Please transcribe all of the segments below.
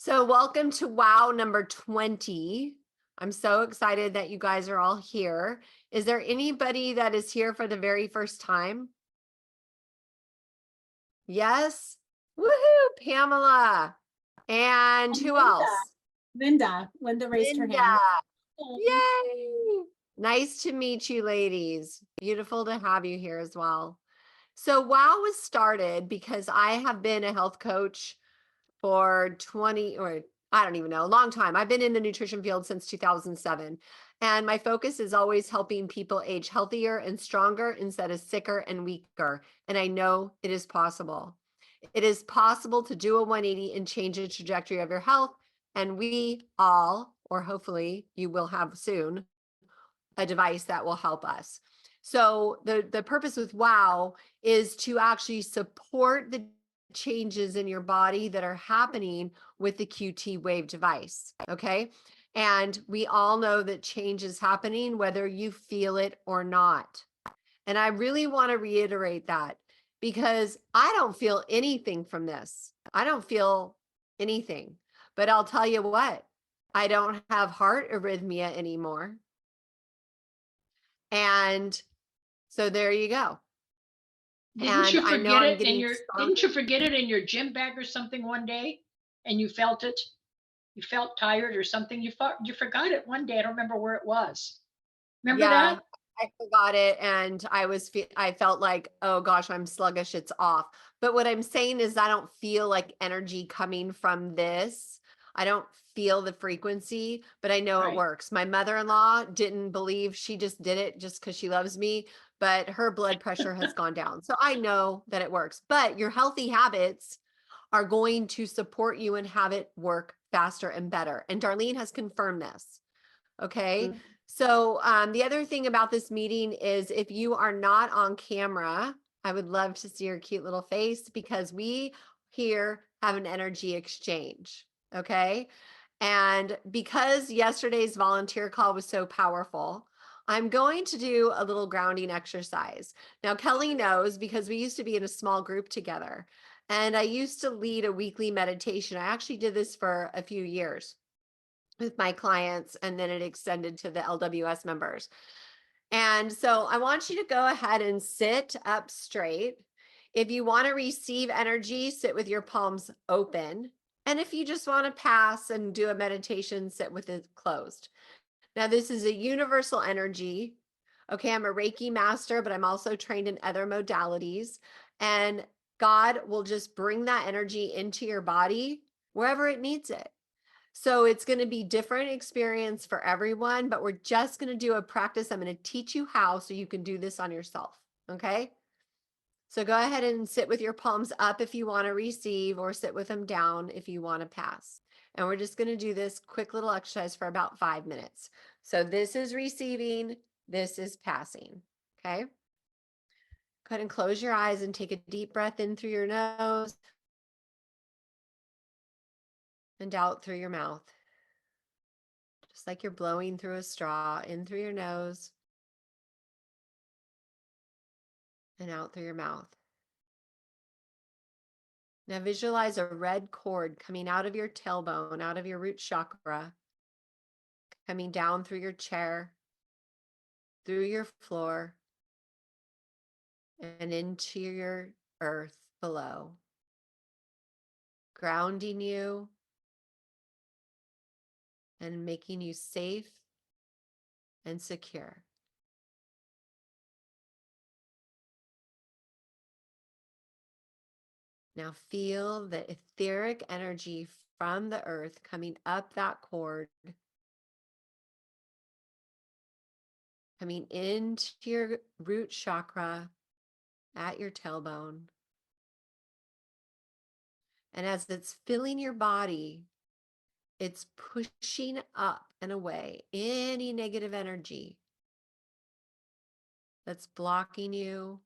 So welcome to WoW number 20. I'm so excited that you guys are all here. Is there anybody that is here for the very first time? Yes? Woohoo, Pamela. And who Linda. else? Linda raised her Linda. hand. Yay. Nice to meet you, ladies. Beautiful to have you here as well. So WoW was started because I have been a health coach for 20 or I don't even know, a long time. I've been in the nutrition field since 2007. And my focus is always helping people age healthier and stronger instead of sicker and weaker. And I know it is possible. It is possible to do a 180 and change the trajectory of your health. And we all, or hopefully you will have soon, a device that will help us. So the purpose with WOW is to actually support the changes in your body that are happening with the QT Wave device. Okay. And we all know that change is happening, whether you feel it or not. And I really want to reiterate that because I don't feel anything from this. I don't feel anything. But I'll tell you what, I don't have heart arrhythmia anymore. And so there you go. Didn't And you I know forget I'm it in getting your stronger. didn't you forget it in your gym bag or something one day and you felt it? You felt tired or something. You forgot it one day. I don't remember where it was. Remember Yeah, that? I forgot it and I felt like, oh gosh, I'm sluggish, it's off. But what I'm saying is I don't feel like energy coming from this. I don't feel the frequency, but I know it Right. works. My mother-in-law didn't believe, she just did it just because she loves me, but her blood pressure has gone down. So I know that it works. But your healthy habits are going to support you and have it work faster and better. And Darlene has confirmed this. Okay. Mhm. So the other thing about this meeting is if you are not on camera, I would love to see your cute little face because we here have an energy exchange. Okay. And because yesterday's volunteer call was so powerful, I'm going to do a little grounding exercise. Now, Kelly knows because we used to be in a small group together and I used to lead a weekly meditation. I actually did this for a few years with my clients, and then it extended to the LWS members. And so I want you to go ahead and sit up straight. If you want to receive energy, sit with your palms open. And if you just want to pass and do a meditation, sit with it closed. Now, this is a universal energy. Okay, I'm a Reiki master, but I'm also trained in other modalities. And God will just bring that energy into your body wherever it needs it. So it's going to be different experience for everyone, but we're just going to do a practice. I'm going to teach you how so you can do this on yourself. Okay. So go ahead and sit with your palms up if you want to receive, or sit with them down if you want to pass. And we're just going to do this quick little exercise for about 5 minutes. So this is receiving, this is passing. Okay. Go ahead and close your eyes and take a deep breath in through your nose and out through your mouth. Just like you're blowing through a straw, in through your nose and out through your mouth. Now visualize a red cord coming out of your tailbone, out of your root chakra, coming down through your chair, through your floor, and into your earth below, grounding you and making you safe and secure. Now feel the etheric energy from the earth coming up that cord, coming into your root chakra at your tailbone. And as it's filling your body, it's pushing up and away any negative energy that's blocking you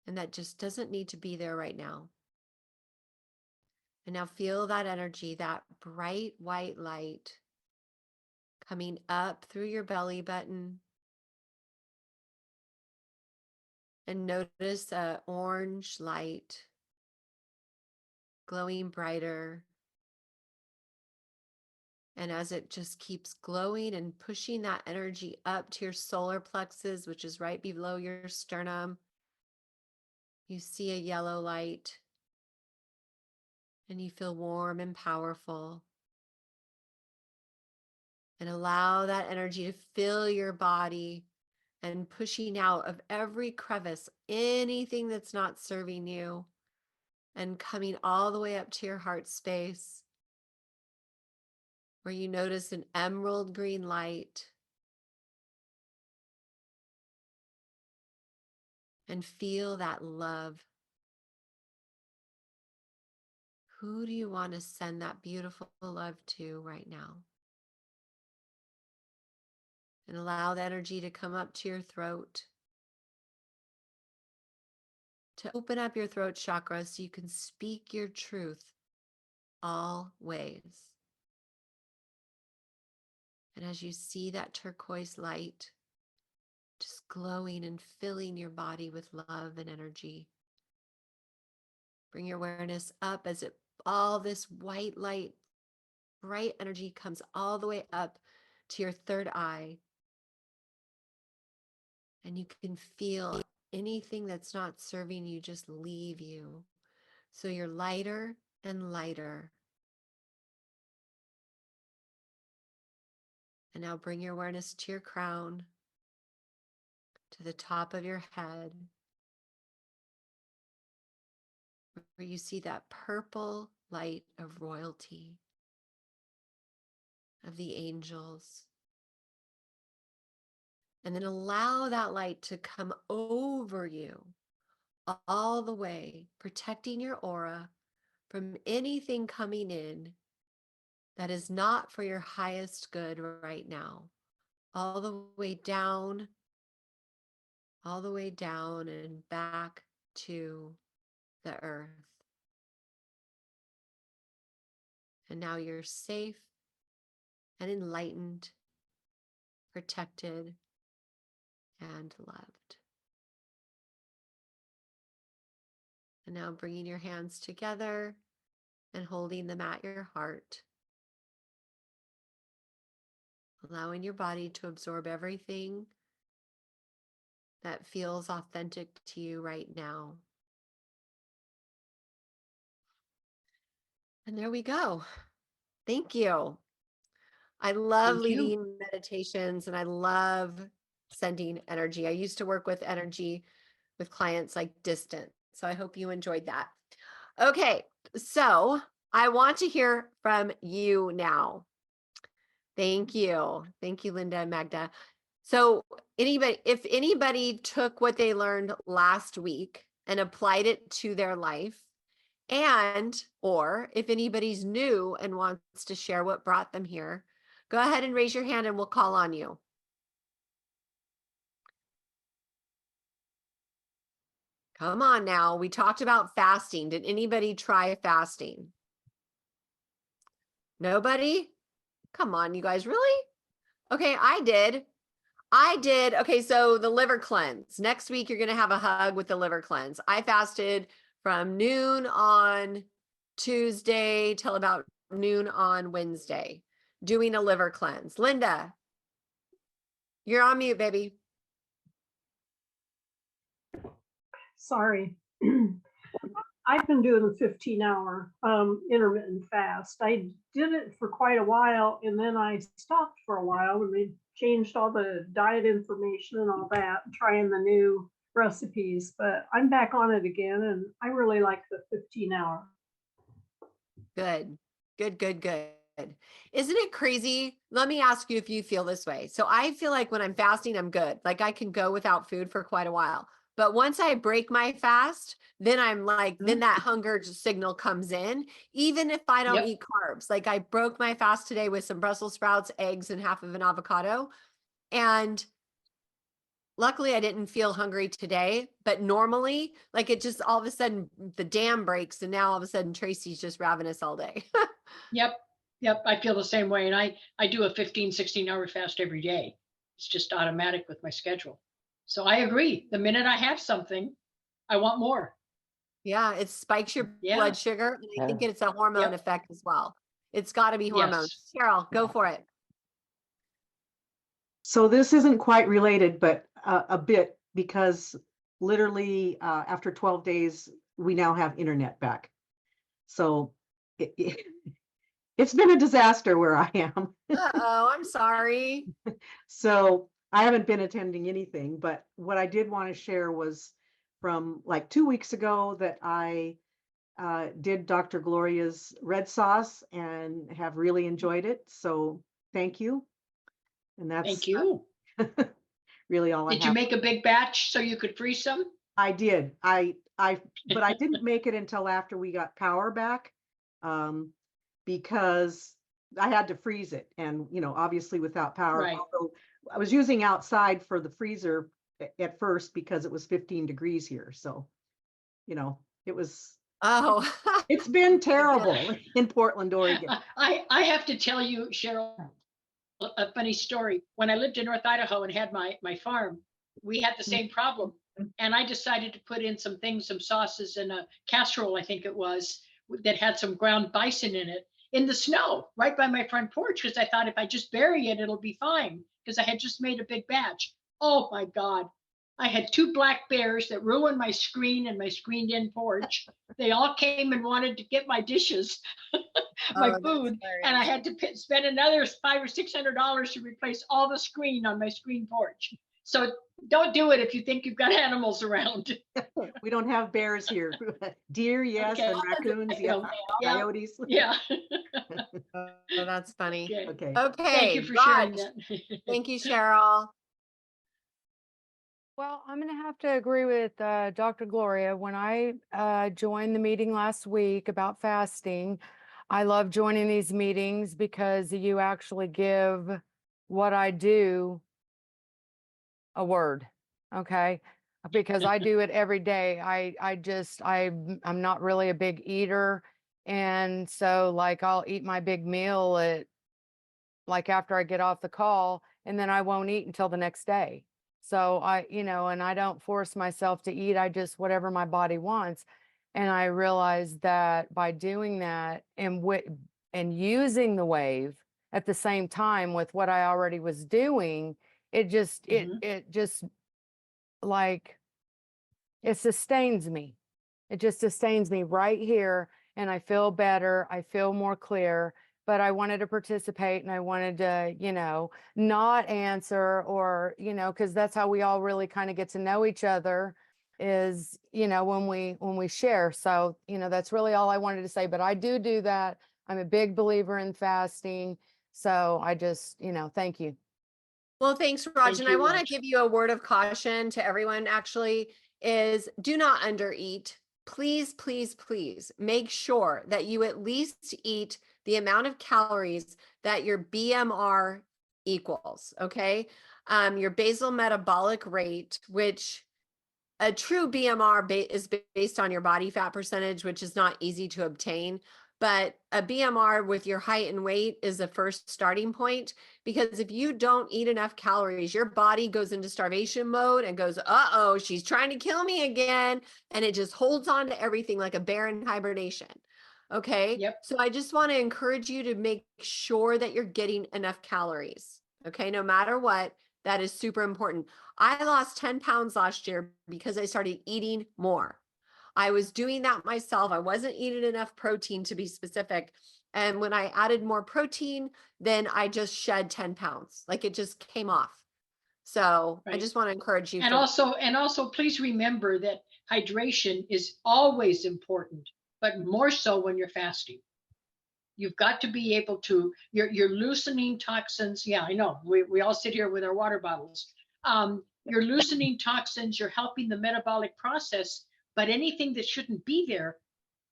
and that just doesn't need to be there right now. And now feel that energy, that bright white light coming up through your belly button. And notice the orange light glowing brighter. And as it just keeps glowing and pushing that energy up to your solar plexus, which is right below your sternum, you see a yellow light and you feel warm and powerful. And allow that energy to fill your body and pushing out of every crevice, anything that's not serving you, and coming all the way up to your heart space, where you notice an emerald green light. And feel that love. Who do you want to send that beautiful love to right now? And allow the energy to come up to your throat, to open up your throat chakra so you can speak your truth always. And as you see that turquoise light just glowing and filling your body with love and energy, bring your awareness up as all this white light, bright energy comes all the way up to your third eye. And you can feel anything that's not serving you just leave you. So you're lighter and lighter. And now bring your awareness to your crown, to the top of your head, where you see that purple light of royalty, of the angels. And then allow that light to come over you all the way, protecting your aura from anything coming in that is not for your highest good right now. All the way down and back to the earth. And now you're safe and enlightened, protected, and loved. And now bringing your hands together and holding them at your heart. Allowing your body to absorb everything that feels authentic to you right now. And there we go. Thank you. I love Thank you. leading meditations and I love sending energy. I used to work with energy with clients like distant. So I hope you enjoyed that. Okay, so I want to hear from you now. Thank you. Thank you, Linda and Magda. So if anybody took what they learned last week and applied it to their life, or if anybody's new and wants to share what brought them here, go ahead and raise your hand and we'll call on you. Come on now. We talked about fasting. Did anybody try fasting? Nobody? Come on, you guys, really? Okay, I did. Okay, so the liver cleanse. Next week, you're going to have a hug with the liver cleanse. I fasted from noon on Tuesday till about noon on Wednesday, doing a liver cleanse. Linda, you're on mute, baby. Sorry. I've been doing the 15-hour intermittent fast. I did it for quite a while and then I stopped for a while and they changed all the diet information and all that, trying the new recipes, but I'm back on it again and I really like the 15-hour. Good. Isn't it crazy? Let me ask you if you feel this way. So I feel like when I'm fasting, I'm good. Like I can go without food for quite a while. But once I break my fast, then I'm like, then that hunger signal comes in, even if I don't eat carbs. Like I broke my fast today with some Brussels sprouts, eggs, and half of an avocado. And luckily I didn't feel hungry today, but normally like it just all of a sudden the dam breaks and now all of a sudden Tracy's just ravenous all day. Yep. I feel the same way. And I do a 15, 16-hour fast every day. It's just automatic with my schedule. So I agree. The minute I have something, I want more. Yeah, it spikes your Yeah. blood sugar, and I think it's a hormone Yep. effect as well. It's got to be hormones. Yes. Cheryl, go for it. So this isn't quite related, but a bit, because literally after 12 days, we now have internet back. So it's been a disaster where I am. Uh-oh, I'm sorry. So I haven't been attending anything, but what I did want to share was from like 2 weeks ago that I did Dr. Gloria's red sauce and have really enjoyed it. So thank you. And that's Thank you. really all I Did you have. make a big batch so you could freeze some? I did. But I didn't make it until after we got power back, because I had to freeze it, and obviously without power. Right. Although I was using outside for the freezer at first because it was 15 degrees here. So, it was. Oh, It's been terrible in Portland, Oregon. I have to tell you, Cheryl, a funny story. When I lived in North Idaho and had my farm, we had the same problem. And I decided to put in some sauces in a casserole, I think it was, that had some ground bison in it, in the snow, right by my front porch, because I thought if I just bury it, it'll be fine, because I had just made a big batch. Oh my God. I had 2 black bears that ruined my screen and my screened-in porch. They all came and wanted to get my dishes, my that's food, and I had to spend another $500 or $600 to replace all the screen on my screen porch. So don't do it if you think you've got animals around. We don't have bears here. Deer, yes, Okay. and raccoons, yes, Yeah. coyotes. Yeah. oh, that's funny. Okay. Okay. Okay, Thank you for sharing Raj. that. Thank you, Cheryl. Well, I'm going to have to agree with Dr. Gloria. When I joined the meeting last week about fasting, I love joining these meetings because you actually give what I do a word, okay? Because I do it every day. I'm not really a big eater. And so like I'll eat my big meal like after I get off the call, and then I won't eat until the next day. So and I don't force myself to eat. I just, whatever my body wants. And I realized that by doing that and using the wave at the same time with what I already was doing, it just, it just like, it sustains me. It just sustains me right here. And I feel better. I feel more clear. But I wanted to participate, and I wanted to, not answer, or, because that's how we all really kind of get to know each other is, when we share. So, that's really all I wanted to say. But I do that. I'm a big believer in fasting. So I just, thank you. Well, thanks, Raj. Thank And I you, want to Raj. give you a word of caution to everyone, actually, is do not undereat. Please, please, please make sure that you at least eat the amount of calories that your BMR equals, okay? Your basal metabolic rate, which a true BMR is based on your body fat percentage, which is not easy to obtain. But a BMR with your height and weight is the first starting point, because if you don't eat enough calories, your body goes into starvation mode and goes, uh-oh, she's trying to kill me again. And it just holds on to everything like a bear in hibernation. Okay. Yep. So I just want to encourage you to make sure that you're getting enough calories. Okay. No matter what, that is super important. I lost 10 pounds last year because I started eating more. I was doing that myself. I wasn't eating enough protein, to be specific. And when I added more protein, then I just shed 10 pounds. Like it just came off. So I Right. just want to encourage you. And also, please remember that hydration is always important, but more so when you're fasting. You've got to be able to, you're loosening toxins. Yeah, I know. We all sit here with our water bottles. You're loosening toxins, you're helping the metabolic process, but anything that shouldn't be there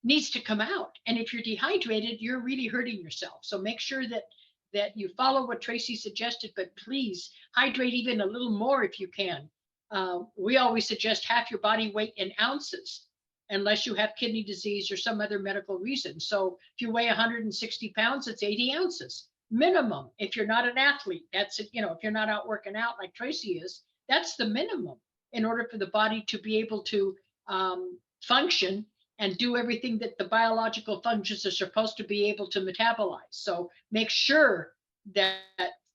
needs to come out. And if you're dehydrated, you're really hurting yourself. So make sure that you follow what Tracy suggested, but please hydrate even a little more if you can. We always suggest half your body weight in ounces, unless you have kidney disease or some other medical reason. So if you weigh 160 pounds, it's 80 ounces minimum. If you're not an athlete, that's it. If you're not out working out like Tracy is, that's the minimum in order for the body to be able to function and do everything that the biological functions are supposed to be able to metabolize. So make sure that,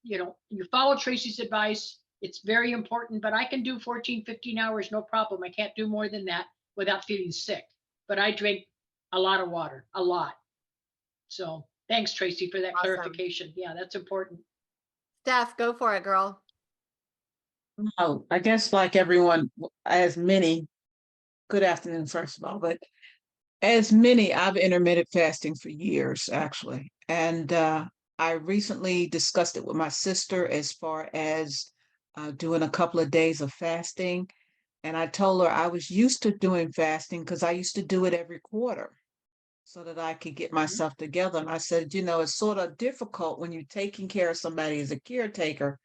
you follow Tracy's advice. It's very important, but I can do 14, 15 hours, no problem. I can't do more than that without feeling sick. But I drink a lot of water, a lot. So thanks, Tracy, for that Awesome. clarification. Yeah, that's important. Steph, go for it, girl. Oh, I guess like everyone, good afternoon, first of all, but I've intermittent fasting for years, actually. And I recently discussed it with my sister as far as doing a couple of days of fasting. And I told her I was used to doing fasting because I used to do it every quarter so that I could get myself together. And I said, it's sort of difficult when you're taking care of somebody as a caretaker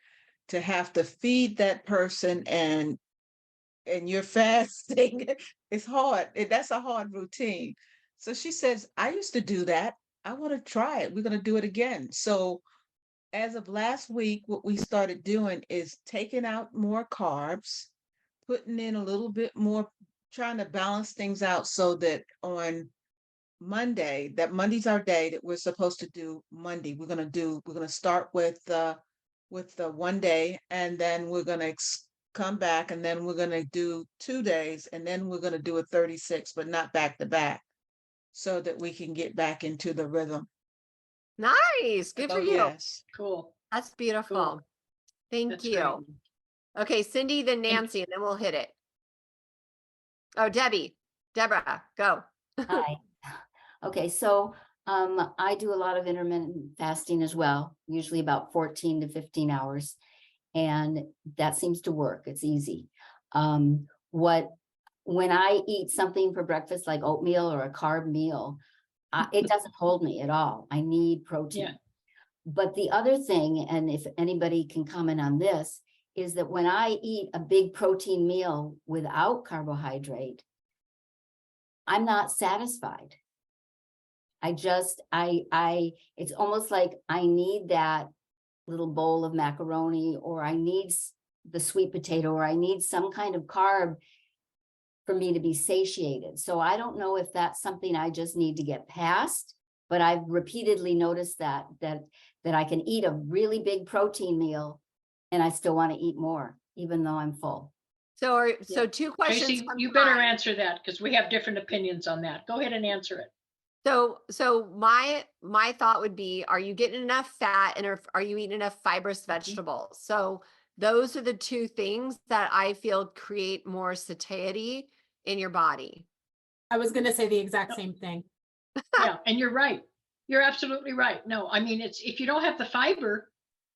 to have to feed that person and you're fasting. It's hard. That's a hard routine. So she says, I used to do that. I want to try it. We're going to do it again. So as of last week, what we started doing is taking out more carbs, putting in a little bit more, trying to balance things out so that on Monday's our day that we're supposed to do Monday. We're going to start with the 1 day, and then we're going to come back, and then we're going to do 2 days, and then we're going to do a 36, but not back to back, so that we can get back into the rhythm. Nice. Good for you. Yes. Cool. That's beautiful. Cool. Thank That's you. great. Okay, Cindy, then Nancy, and then we'll hit it. Oh, Deborah, go. Hi. Okay, so I do a lot of intermittent fasting as well, usually about 14 to 15 hours. And that seems to work. It's easy. When I eat something for breakfast, like oatmeal or a carb meal, it doesn't hold me at all. I need protein. Yeah. But the other thing, and if anybody can comment on this, is that when I eat a big protein meal without carbohydrate, I'm not satisfied. It's almost like I need that little bowl of macaroni, or I need the sweet potato, or I need some kind of carb for me to be satiated. So I don't know if that's something I just need to get past, but I've repeatedly noticed that I can eat a really big protein meal and I still want to eat more, even though I'm full. So two questions. Tracy, come you to better mind. answer that because we have different opinions on that. Go ahead and answer it. So my thought would be, are you getting enough fat, and are you eating enough fibrous vegetables? So those are the two things that I feel create more satiety in your body. I was going to say the exact same thing. Yeah, and you're right. You're absolutely right. No, I mean, it's if you don't have the fiber,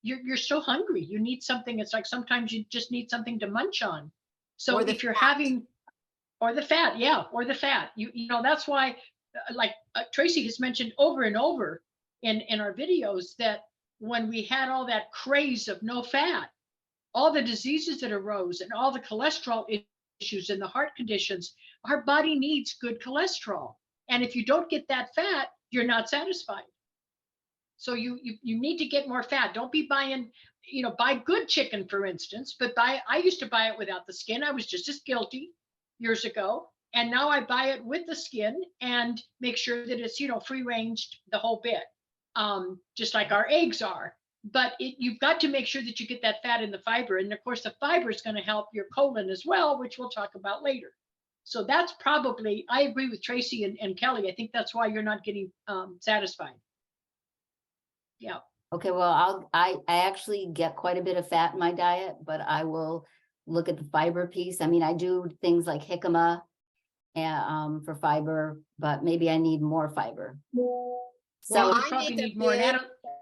you're so hungry. You need something. It's like sometimes you just need something to munch on. So if you're having, or the fat, yeah, or the fat, that's why, like Tracy has mentioned over and over in our videos, that when we had all that craze of no fat, all the diseases that arose and all the cholesterol issues and the heart conditions, our body needs good cholesterol. And if you don't get that fat, you're not satisfied. So you need to get more fat. Don't be buying, buy good chicken, for instance, but I used to buy it without the skin. I was just as guilty years ago. And now I buy it with the skin and make sure that it's, free ranged, the whole bit, just like our eggs are. But you've got to make sure that you get that fat and the fiber. And of course, the fiber is going to help your colon as well, which we'll talk about later. So that's probably, I agree with Tracy and Kelly. I think that's why you're not getting satisfied. Yeah. Okay, well, I actually get quite a bit of fat in my diet, but I will look at the fiber piece. I mean, I do things like jicama for fiber, but maybe I need more fiber. Well, So you I probably make a need more. big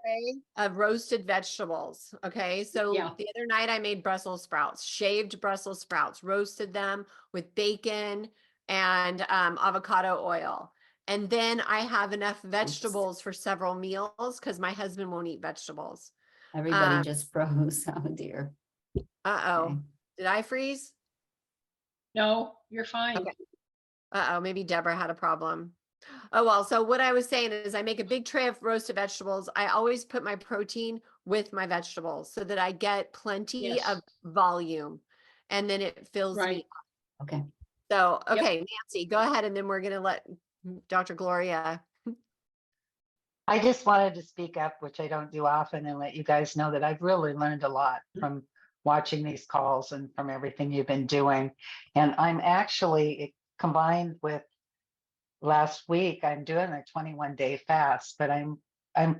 tray of roasted vegetables. Okay. So Yeah. the other night I made Brussels sprouts, shaved Brussels sprouts, roasted them with bacon and avocado oil. And then I have enough vegetables for several meals because my husband won't eat vegetables. Everybody just froze. Oh dear. Uh-oh. Okay. Did I freeze? No, you're fine. Okay. Uh-oh, maybe Deborah had a problem. Oh, well, so what I was saying is I make a big tray of roasted vegetables. I always put my protein with my vegetables so that I get plenty Yes. of volume, and then it fills Right. me up. Okay. So, okay, Nancy, go ahead, and then we're going to let Dr. Gloria. I just wanted to speak up, which I don't do often, and let you guys know that I've really learned a lot from watching these calls and from everything you've been doing. And I'm actually combined with last week, I'm doing a 21-day fast, but I'm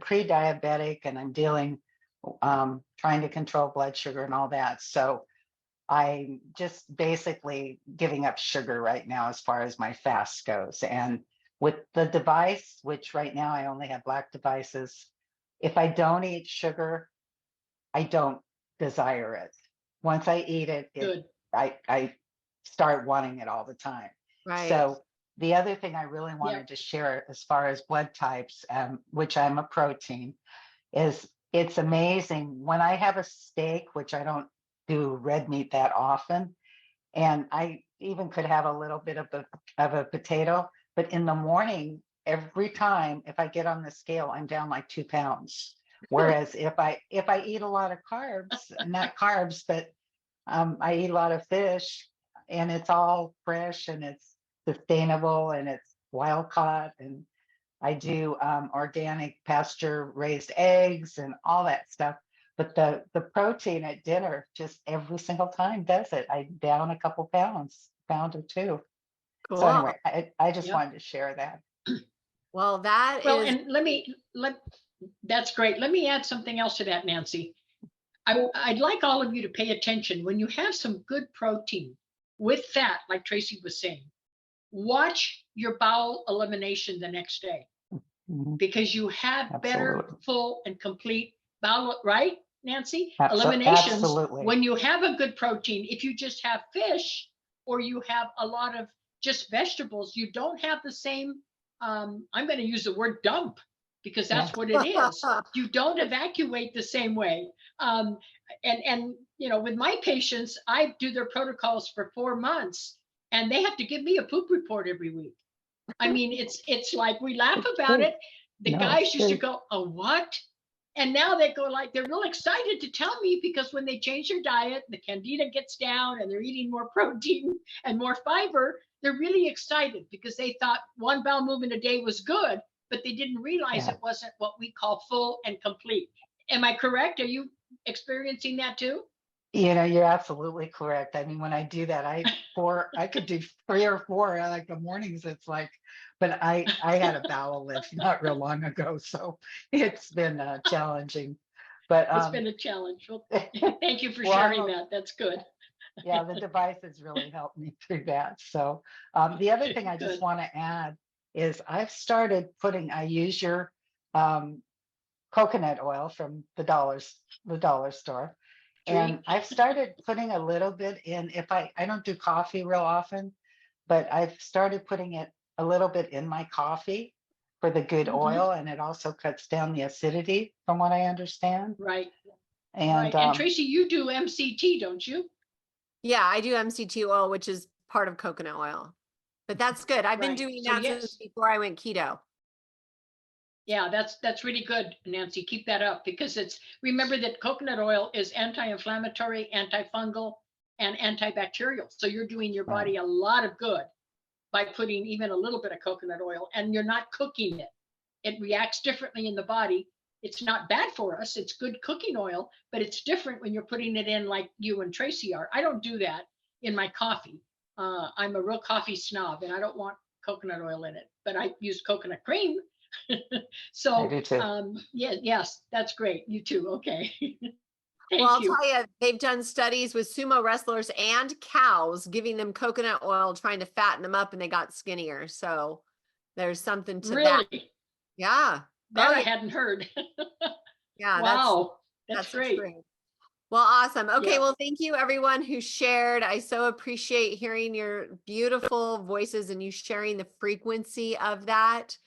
pre-diabetic and I'm dealing, trying to control blood sugar and all that. So I'm just basically giving up sugar right now as far as my fast goes. And with the device, which right now I only have black devices, if I don't eat sugar, I don't desire it. Once I eat it, Good. I start wanting it all the time. Right. So the other thing I really wanted to share as far as blood types, which I'm a protein, is it's amazing when I have a steak, which I don't do red meat that often, and I even could have a little bit of a potato, but in the morning, every time if I get on the scale, I'm down like 2 pounds. Whereas if I eat a lot of carbs, not carbs, but I eat a lot of fish, and it's all fresh and it's sustainable and it's wild caught, and I do organic pasture raised eggs and all that stuff. But the protein at dinner just every single time does it. I down a couple pounds, pound or two. Cool. So anyway, I just Yep. wanted to share that. Well, that Well, is and that's great. Let me add something else to that, Nancy. I'd like all of you to pay attention when you have some good protein with fat, like Tracy was saying. Watch your bowel elimination the next day, Mhm. because you have better, Absolutely. full, and complete bowel, right, Nancy? Absolutely. Eliminations, when you have a good protein, if you just have fish or you have a lot of just vegetables, you don't have the same, I'm going to use the word dump, because that's what it is. You don't evacuate the same way. And you know, with my patients, I do their protocols for 4 months, and they have to give me a poop report every week. I mean, it's like, we laugh about it. The No, guys it's used to true. go, "Oh, what?" And now they go like, they're real excited to tell me, because when they change their diet, the candida gets down and they're eating more protein and more fiber, they're really excited, because they thought 1 bowel movement a day was good, but they didn't realize Yeah. it wasn't what we call full and complete. Am I correct? Are you experiencing that too? You know, you're absolutely correct. I mean, when I do that, I could do 3 or 4. Like the mornings, it's like, but I had a bowel lift not real long ago, so it's been challenging. But It's been a challenge. Well, thank you for Well, I'm sharing that. That's good. yeah, the device has really helped me through that. So the other thing I just Good. want to add is I've started I use your coconut oil from the dollar store. And I've started putting a little bit in, if I don't do coffee real often, but I've started putting it a little bit in my coffee for the good Mhm. oil, and it also cuts down the acidity from what I understand. Right. And Right. And Tracy, you do MCT, don't you? Yeah, I do MCT oil, which is part of coconut oil. But that's good. I've been Right. doing So that since yes. before I went keto. Yeah, that's really good, Nancy. Keep that up, because remember that coconut oil is anti-inflammatory, antifungal, and antibacterial. So you're doing your body a lot of good by putting even a little bit of coconut oil, and you're not cooking it. It reacts differently in the body. It's not bad for us. It's good cooking oil, but it's different when you're putting it in like you and Tracy are. I don't do that in my coffee. I'm a real coffee snob, and I don't want coconut oil in it, but I use coconut cream. I So, do too. yes, that's great. You too. Okay. Well, Thank I'll you. tell you, they've done studies with sumo wrestlers and cows, giving them coconut oil, trying to fatten them up, and they got skinnier. So there's something to that. Really? Yeah. That Oh, I yeah. hadn't heard. Yeah, Wow. That's that's great. true. Well, awesome. Okay, Yeah. well, thank you everyone who shared. I so appreciate hearing your beautiful voices and you sharing the frequency of that.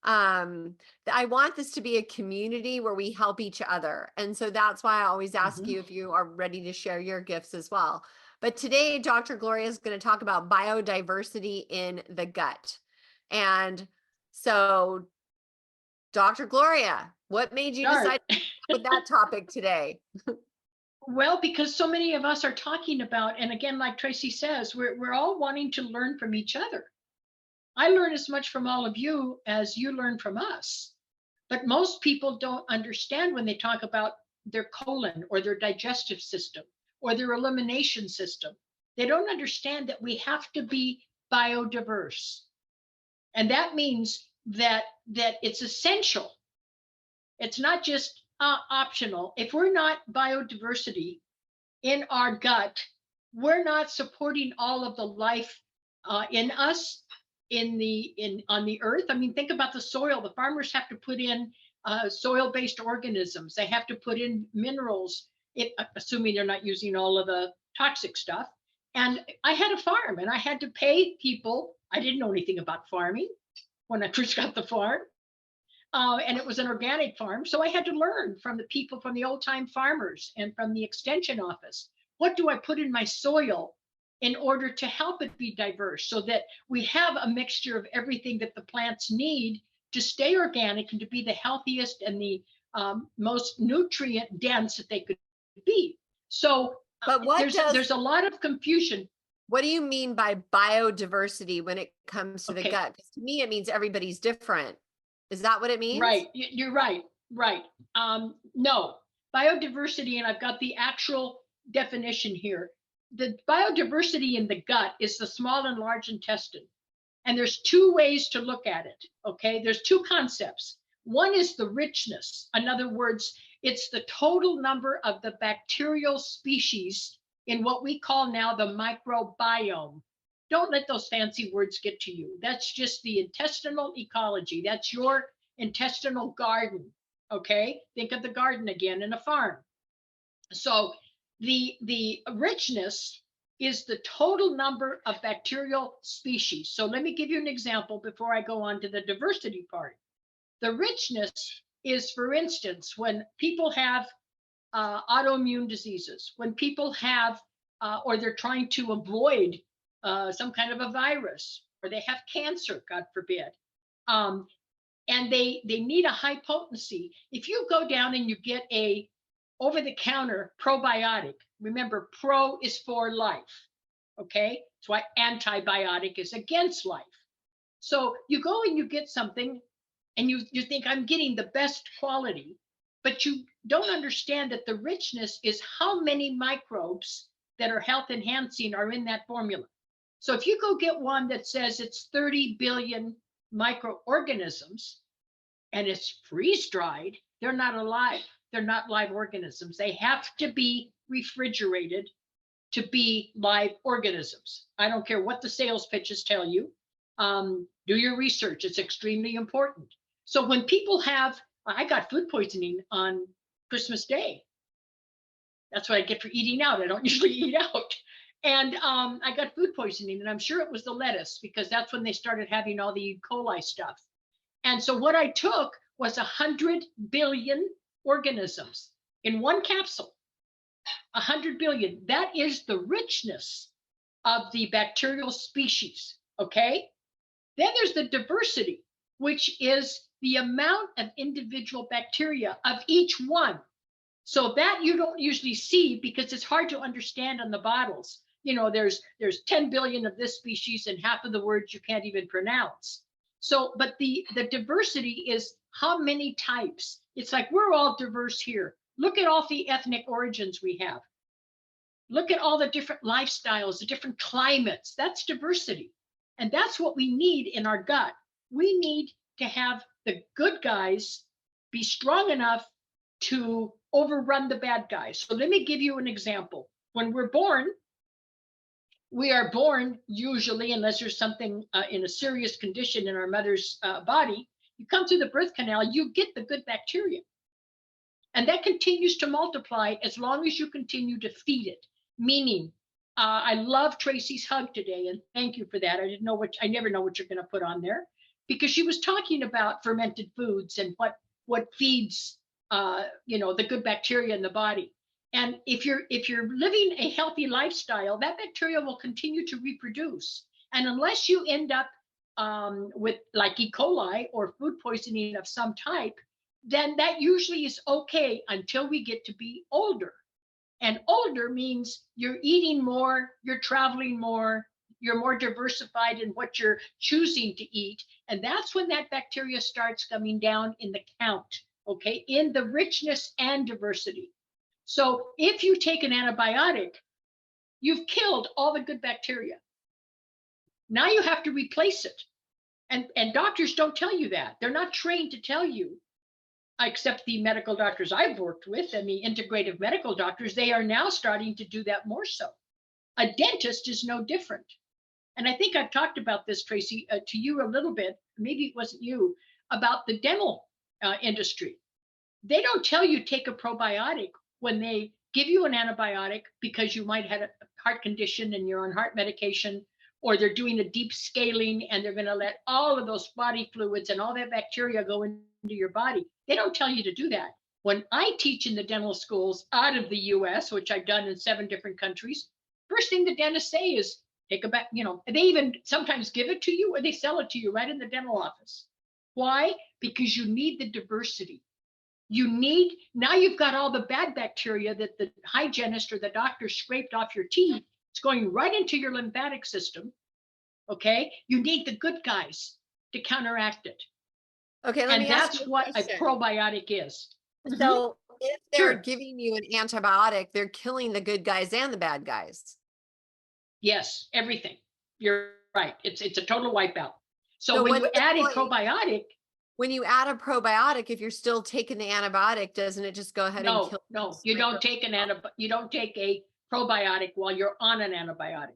I want this to be a community where we help each other. And so that's why I always ask Mhm. you if you are ready to share your gifts as well. But today, Dr. Gloria is going to talk about biodiversity in the gut. And so, Dr. Gloria, what made you decide Start. with that topic today? Well, because so many of us are talking about, and again, like Tracy says, we're all wanting to learn from each other. I learn as much from all of you as you learn from us. But most people don't understand when they talk about their colon or their digestive system or their elimination system. They don't understand that we have to be biodiverse. And that means that it's essential. It's not just optional. If we're not biodiversity in our gut, we're not supporting all of the life in us, on the earth. I mean, think about the soil. The farmers have to put in soil-based organisms. They have to put in minerals, assuming they're not using all of the toxic stuff. And I had a farm, and I had to pay people. I didn't know anything about farming when I first got the farm. And it was an organic farm. So I had to learn from the people, from the old time farmers and from the extension office. What do I put in my soil in order to help it be diverse, so that we have a mixture of everything that the plants need to stay organic and to be the healthiest and the most nutrient dense that they could be. So But there's a lot of confusion. what do you mean by biodiversity when it comes to the Okay. gut? 'Cause to me, it means everybody's different. Is that what it means? Right, you're right, right. No, biodiversity, and I've got the actual definition here. The biodiversity in the gut is the small and large intestine. And there's two ways to look at it, okay? There's two concepts. One is the richness. In other words, it's the total number of the bacterial species in what we call now the microbiome. Don't let those fancy words get to you. That's just the intestinal ecology. That's your intestinal garden, okay? Think of the garden again in a farm. So the richness is the total number of bacterial species. So let me give you an example before I go on to the diversity part. The richness is, for instance, when people have autoimmune diseases, when people have, or they're trying to avoid some kind of a virus, or they have cancer, God forbid, and they need a high potency. If you go down and you get a over-the-counter probiotic, remember, pro is for life, okay? That's why antibiotic is against life. So you go and you get something and you think, I'm getting the best quality, but you don't understand that the richness is how many microbes that are health enhancing are in that formula. So if you go get one that says it's 30 billion microorganisms and it's freeze-dried, they're not alive. They're not live organisms. They have to be refrigerated to be live organisms. I don't care what the sales pitches tell you. Do your research. It's extremely important. So when people have, I got food poisoning on Christmas Day. That's what I get for eating out. I don't usually eat out. And I got food poisoning, and I'm sure it was the lettuce, because that's when they started having all the E. coli stuff. And so what I took was 100 billion organisms in one capsule. 100 billion. That is the richness of the bacterial species, okay? Then there's the diversity, which is the amount of individual bacteria of each one. So that you don't usually see because it's hard to understand on the bottles. You know, there's 10 billion of this species and half of the words you can't even pronounce. So, but the diversity is how many types. It's like we're all diverse here. Look at all the ethnic origins we have. Look at all the different lifestyles, the different climates. That's diversity. And that's what we need in our gut. We need to have the good guys be strong enough to overrun the bad guys. So let me give you an example. When we're born, we are born usually, unless there's something in a serious condition in our mother's body, you come through the birth canal, you get the good bacteria. And that continues to multiply as long as you continue to feed it. Meaning, I love Tracy's hug today, and thank you for that. I never know what you're going to put on there, because she was talking about fermented foods and what feeds the good bacteria in the body. And if you're living a healthy lifestyle, that bacteria will continue to reproduce. And unless you end up with like E. coli or food poisoning of some type, then that usually is okay until we get to be older. And older means you're eating more, you're traveling more, you're more diversified in what you're choosing to eat. And that's when that bacteria starts coming down in the count, okay, in the richness and diversity. So if you take an antibiotic, you've killed all the good bacteria. Now you have to replace it. And doctors don't tell you that. They're not trained to tell you, except the medical doctors I've worked with and the integrative medical doctors. They are now starting to do that more so. A dentist is no different. And I think I've talked about this, Tracy, to you a little bit, maybe it wasn't you, about the dental industry. They don't tell you take a probiotic when they give you an antibiotic because you might have a heart condition and you're on heart medication, or they're doing a deep scaling and they're going to let all of those body fluids and all that bacteria go into your body. They don't tell you to do that. When I teach in the dental schools out of the US, which I've done in 7 different countries, first thing the dentists say is take a back, they even sometimes give it to you or they sell it to you right in the dental office. Why? Because you need the diversity. Now you've got all the bad bacteria that the hygienist or the doctor scraped off your teeth. It's going right into your lymphatic system. Okay. You need the good guys to counteract it. Okay, let And me ask that's you a what a question. probiotic is. So if they're Sure. giving you an antibiotic, they're killing the good guys and the bad guys. Yes, everything. You're right. It's a total wipeout. So So when you what's the add a point? probiotic, When you add a probiotic, if you're still taking the antibiotic, doesn't it just go ahead and kill? no, you don't take you don't take a probiotic while you're on an antibiotic.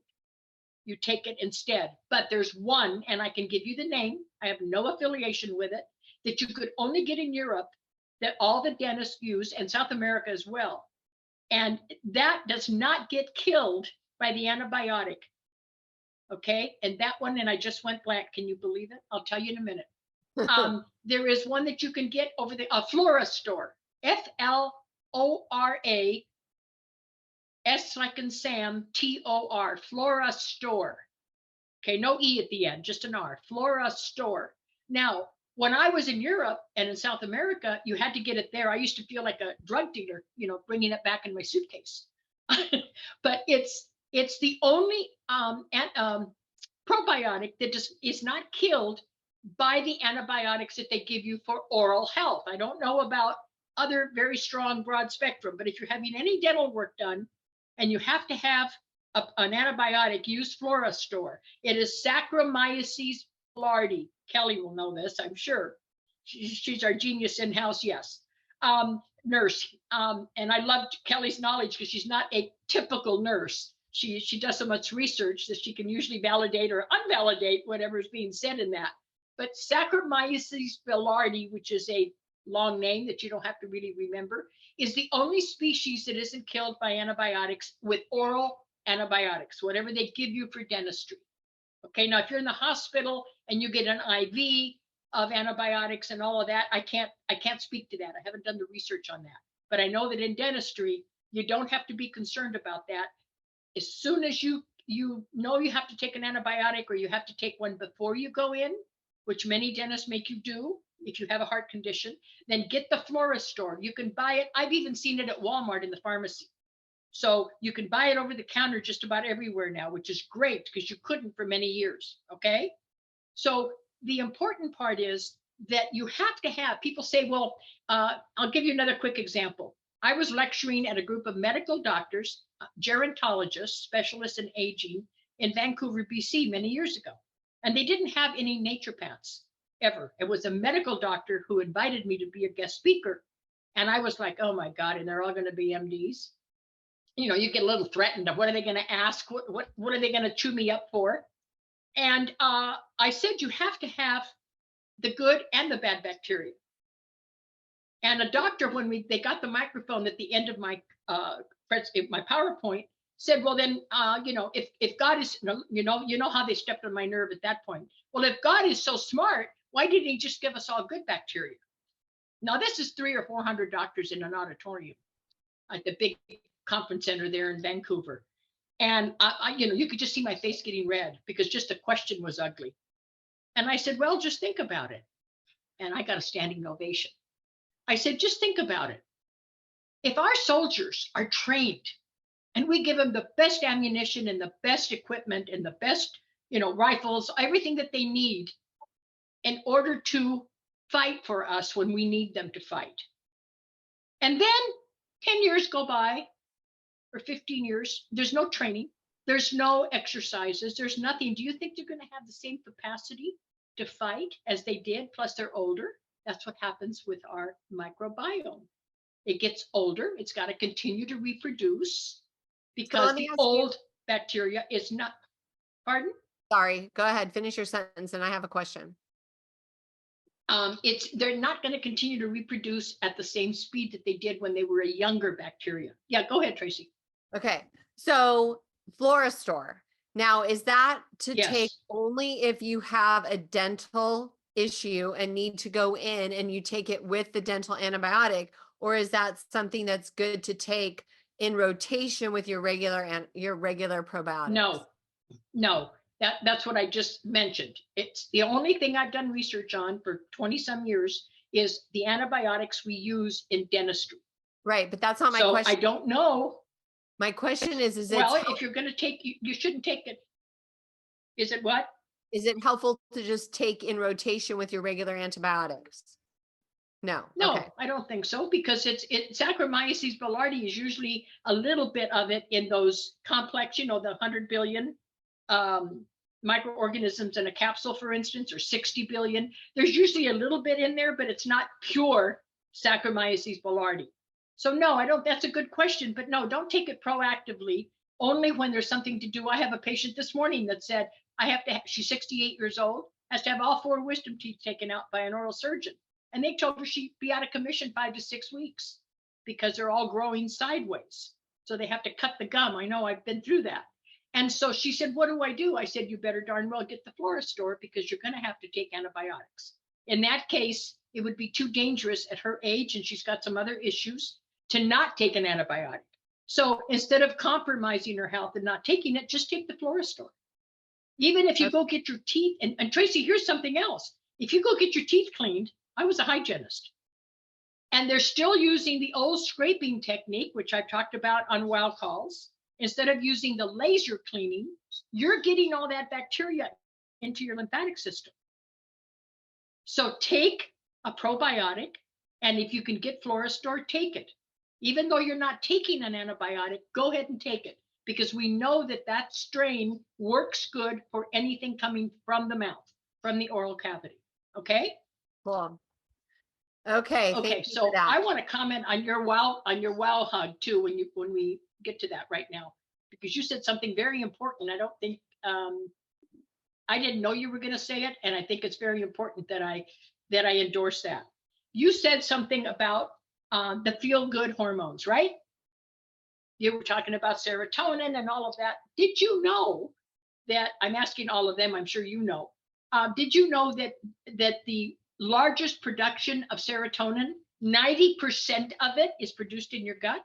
You take it instead. But there's one, and I can give you the name. I have no affiliation with it, that you could only get in Europe, that all the dentists use, and South America as well. And that does not get killed by the antibiotic. Okay. And that one, and I just went blank. Can you believe it? I'll tell you in a minute. There is one that you can get over the Flora store, FLORA, S like in Sam, TOR, Flora store. Okay, no E at the end, just an R, Flora store. Now, when I was in Europe and in South America, you had to get it there. I used to feel like a drug dealer, bringing it back in my suitcase. But it's the only probiotic that is not killed by the antibiotics that they give you for oral health. I don't know about other very strong broad spectrum, but if you're having any dental work done and you have to have an antibiotic, use Flora store. It is Saccharomyces boulardii. Kelly will know this, I'm sure. She's our genius in-house, yes. Nurse. And I loved Kelly's knowledge because she's not a typical nurse. She does so much research that she can usually validate or unvalidate whatever is being said in that. But Saccharomyces boulardii, which is a long name that you don't have to really remember, is the only species that isn't killed by antibiotics with oral antibiotics, whatever they give you for dentistry. Okay, now if you're in the hospital and you get an IV of antibiotics and all of that, I can't speak to that. I haven't done the research on that. But I know that in dentistry, you don't have to be concerned about that. As soon as you know you have to take an antibiotic or you have to take one before you go in, which many dentists make you do if you have a heart condition, then get the Flora store. You can buy it. I've even seen it at Walmart in the pharmacy. So you can buy it over the counter just about everywhere now, which is great because you couldn't for many years. Okay. So the important part is that you have to have, people say, well, I'll give you another quick example. I was lecturing at a group of medical doctors, gerontologists, specialists in aging in Vancouver, BC many years ago. And they didn't have any naturopaths ever. It was a medical doctor who invited me to be a guest speaker. And I was like, oh my God, and they're all going to be MDs. You get a little threatened of what are they going to ask? What are they going to chew me up for? And I said, you have to have the good and the bad bacteria. And a doctor, when they got the microphone at the end of my PowerPoint, said, well, then, if God is, you know how they stepped on my nerve at that point. Well, if God is so smart, why didn't he just give us all good bacteria? Now, this is 300 or 400 doctors in an auditorium at the big conference center there in Vancouver. And you could just see my face getting red because just the question was ugly. And I said, well, just think about it. And I got a standing ovation. I said, just think about it. If our soldiers are trained And we give them the best ammunition and the best equipment and the best, rifles, everything that they need in order to fight for us when we need them to fight. And then 10 years go by, or 15 years, there's no training, there's no exercises, there's nothing. Do you think they're going to have the same capacity to fight as they did? Plus they're older. That's what happens with our microbiome. It gets older, it's got to continue to reproduce because the old bacteria is not, pardon? Sorry, go ahead, finish your sentence and I have a question. They're not going to continue to reproduce at the same speed that they did when they were a younger bacteria. Yeah, go ahead, Tracy. Okay, so Floristore. Now, is that to Yes. take only if you have a dental issue and need to go in and you take it with the dental antibiotic, or is that something that's good to take in rotation with your regular probiotics? No, that's what I just mentioned. It's the only thing I've done research on for 20 some years is the antibiotics we use in dentistry. Right, but that's not my So question. I don't know. My question is Well, it if you're going to take, you shouldn't take it. Is it what? is it helpful to just take in rotation with your regular antibiotics? No. No, Okay. I don't think so, because Saccharomyces boulardii is usually a little bit of it in those complex, the 100 billion microorganisms in a capsule, for instance, or 60 billion. There's usually a little bit in there, but it's not pure Saccharomyces boulardii. So no, that's a good question, but no, don't take it proactively, only when there's something to do. I have a patient this morning that said, she's 68 years old, has to have all 4 wisdom teeth taken out by an oral surgeon. And they told her she'd be out of commission 5 to 6 weeks because they're all growing sideways. So they have to cut the gum. I know, I've been through that. And so she said, what do I do? I said, you better darn well get the Floristore, because you're going to have to take antibiotics. In that case, it would be too dangerous at her age, and she's got some other issues, to not take an antibiotic. So instead of compromising her health and not taking it, just take the Floristore. Even if you go get your teeth, and Tracy, here's something else. If you go get your teeth cleaned, I was a hygienist, and they're still using the old scraping technique, which I've talked about on WoW calls. Instead of using the laser cleaning, you're getting all that bacteria into your lymphatic system. So take a probiotic, and if you can get Floristore, take it. Even though you're not taking an antibiotic, go ahead and take it, because we know that strain works good for anything coming from the mouth, from the oral cavity. Okay? Cool. Okay. Okay, so I want to comment on your WoW hug too when we get to that right now, because you said something very important. I don't think I didn't know you were going to say it, and I think it's very important that I endorse that. You said something about the feel-good hormones, right? You were talking about serotonin and all of that. Did you know that, I'm asking all of them, I'm sure you know, did you know that the largest production of serotonin, 90% of it is produced in your gut?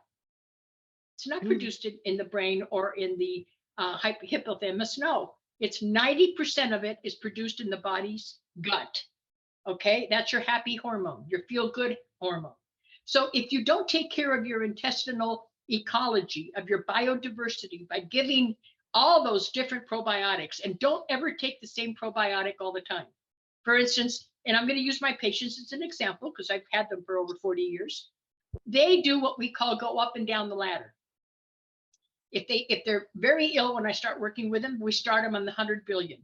It's not produced in the brain or in the hypothalamus. No, it's 90% of it is produced in the body's gut. Okay, that's your happy hormone, your feel-good hormone. So if you don't take care of your intestinal ecology, of your biodiversity, by giving all those different probiotics, and don't ever take the same probiotic all the time. For instance, and I'm going to use my patients as an example because I've had them for over 40 years. They do what we call go up and down the ladder. If they're very ill when I start working with them, we start them on the 100 billion.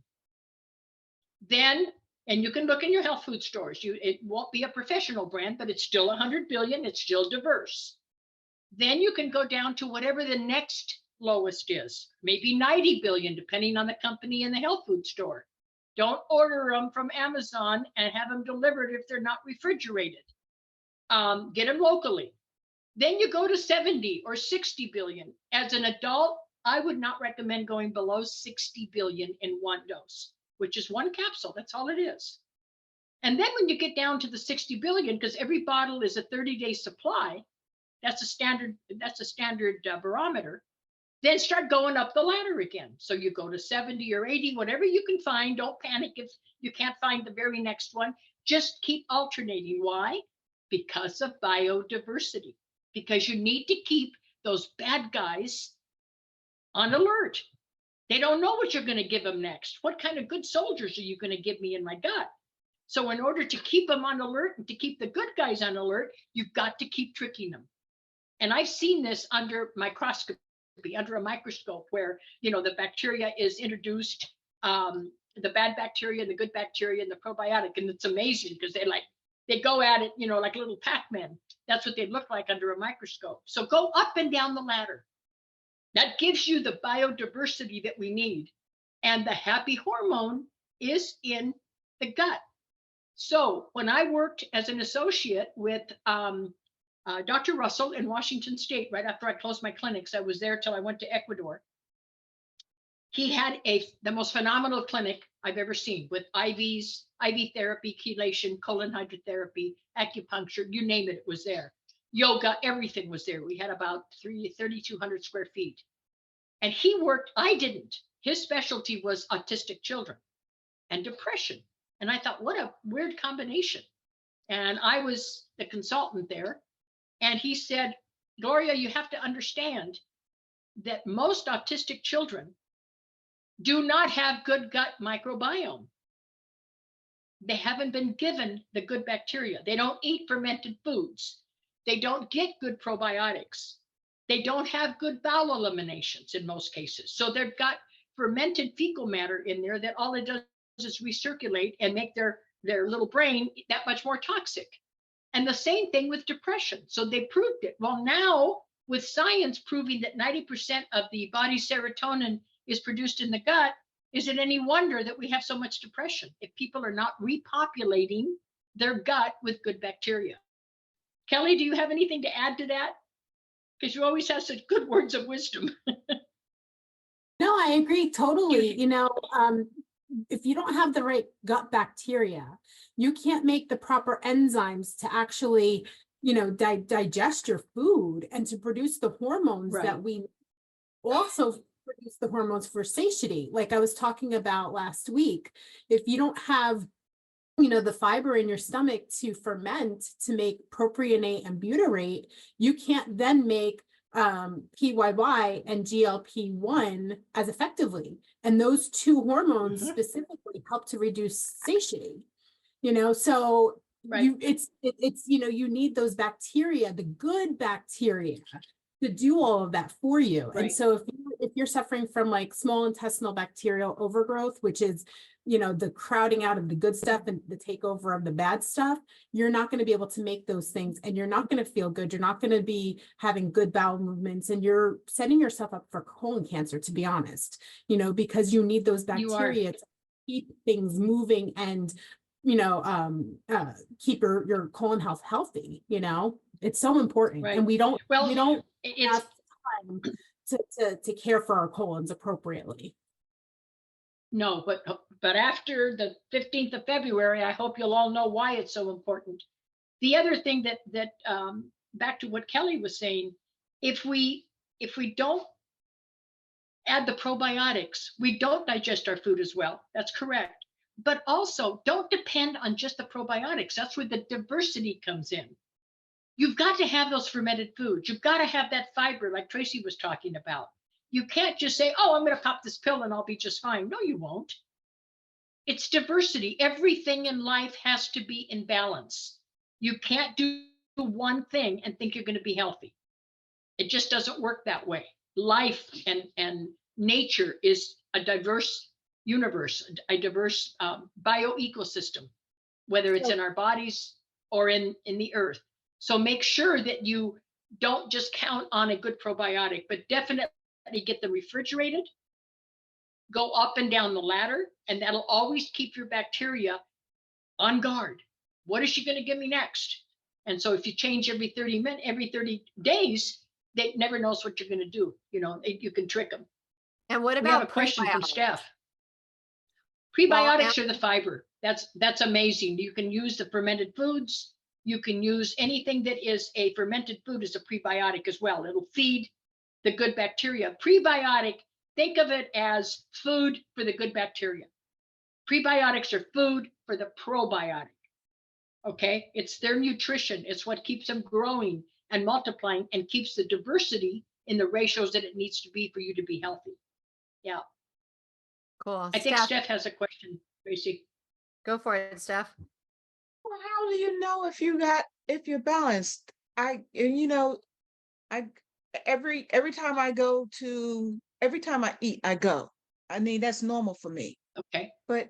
Then, and you can look in your health food stores, it won't be a professional brand, but it's still 100 billion, it's still diverse. Then you can go down to whatever the next lowest is, maybe 90 billion, depending on the company and the health food store. Don't order them from Amazon and have them delivered if they're not refrigerated. Get them locally. Then you go to 70 or 60 billion. As an adult, I would not recommend going below 60 billion in one dose, which is one capsule. That's all it is. And then when you get down to the 60 billion, because every bottle is a 30-day supply, that's a standard barometer. Then start going up the ladder again. So you go to 70 or 80, whatever you can find. Don't panic if you can't find the very next one. Just keep alternating. Why? Because of biodiversity. Because you need to keep those bad guys on alert. They don't know what you're going to give them next. What kind of good soldiers are you going to give me in my gut? So in order to keep them on alert and to keep the good guys on alert, you've got to keep tricking them. And I've seen this under microscopy, under a microscope, where, you know, the bacteria is introduced, the bad bacteria and the good bacteria and the probiotic. And it's amazing because they go at it, you know, like little Pac-Man. That's what they look like under a microscope. So go up and down the ladder. That gives you the biodiversity that we need. And the happy hormone is in the gut. So when I worked as an associate with Dr. Russell in Washington State, right after I closed my clinics, I was there till I went to Ecuador. He had the most phenomenal clinic I've ever seen, with IVs, IV therapy, chelation, colon hydrotherapy, acupuncture, you name it, it was there. Yoga, everything was there. We had about 3,200 square feet. And he worked, I didn't. His specialty was autistic children and depression. And I thought, what a weird combination. And I was the consultant there. And he said, Gloria, you have to understand that most autistic children do not have good gut microbiome. They haven't been given the good bacteria. They don't eat fermented foods. They don't get good probiotics. They don't have good bowel eliminations in most cases. So they've got fermented fecal matter in there that all it does is recirculate and make their little brain that much more toxic. And the same thing with depression. So they proved it. Well, now with science proving that 90% of the body's serotonin is produced in the gut, is it any wonder that we have so much depression if people are not repopulating their gut with good bacteria? Kelly, do you have anything to add to that? Because you always have such good words of wisdom. No, I agree totally. You know, if you don't have the right gut bacteria, you can't make the proper enzymes to actually, you know, digest your food and to produce the hormones Right. that we also produce, the hormones for satiety. Like I was talking about last week, if you don't have, you know, the fiber in your stomach to ferment, to make propionate and butyrate, you can't then make PYY and GLP-1 as effectively. And those two hormones specifically help to reduce satiety, you know, so Right. it's, you know, you need those bacteria, the good bacteria, to do all of that for you. Right. And so if you're suffering from like small intestinal bacterial overgrowth, which is, you know, the crowding out of the good stuff and the takeover of the bad stuff, you're not going to be able to make those things, and you're not going to feel good. You're not going to be having good bowel movements, and you're setting yourself up for colon cancer, to be honest, you know, because you need those bacteria to keep things moving and, you know, keep your colon health healthy. You know, it's so important. Right. And we don't It's have time to care for our colons appropriately. no, but after the 15th of February, I hope you'll all know why it's so important. The other thing that back to what Kelly was saying, if we don't add the probiotics, we don't digest our food as well. That's correct. But also don't depend on just the probiotics. That's where the diversity comes in. You've got to have those fermented foods. You've got to have that fiber like Tracy was talking about. You can't just say, oh, I'm going to pop this pill and I'll be just fine. No, you won't. It's diversity. Everything in life has to be in balance. You can't do one thing and think you're going to be healthy. It just doesn't work that way. Life and nature is a diverse universe, a diverse bioecosystem, whether it's in our bodies or in the earth. So make sure that you don't just count on a good probiotic, but definitely get them refrigerated, go up and down the ladder, and that'll always keep your bacteria on guard. What is she going to give me next? And so if you change every 30 days, they never knows what you're going to do. You know, you can trick them. And what We have about a question from prebiotics? Steph. Prebiotics are the fiber. That's amazing. You can use the fermented foods. You can use anything that is a fermented food as a prebiotic as well. It'll feed the good bacteria. Prebiotic, think of it as food for the good bacteria. Prebiotics are food for the probiotic. Okay, it's their nutrition. It's what keeps them growing and multiplying and keeps the diversity in the ratios that it needs to be for you to be healthy. Yeah. Cool. I think Steph, Steph has a question, Tracy. go for it, Steph. Well, how do you know if you're balanced? You know, every time I eat, I go. I mean, that's normal for me. Okay. But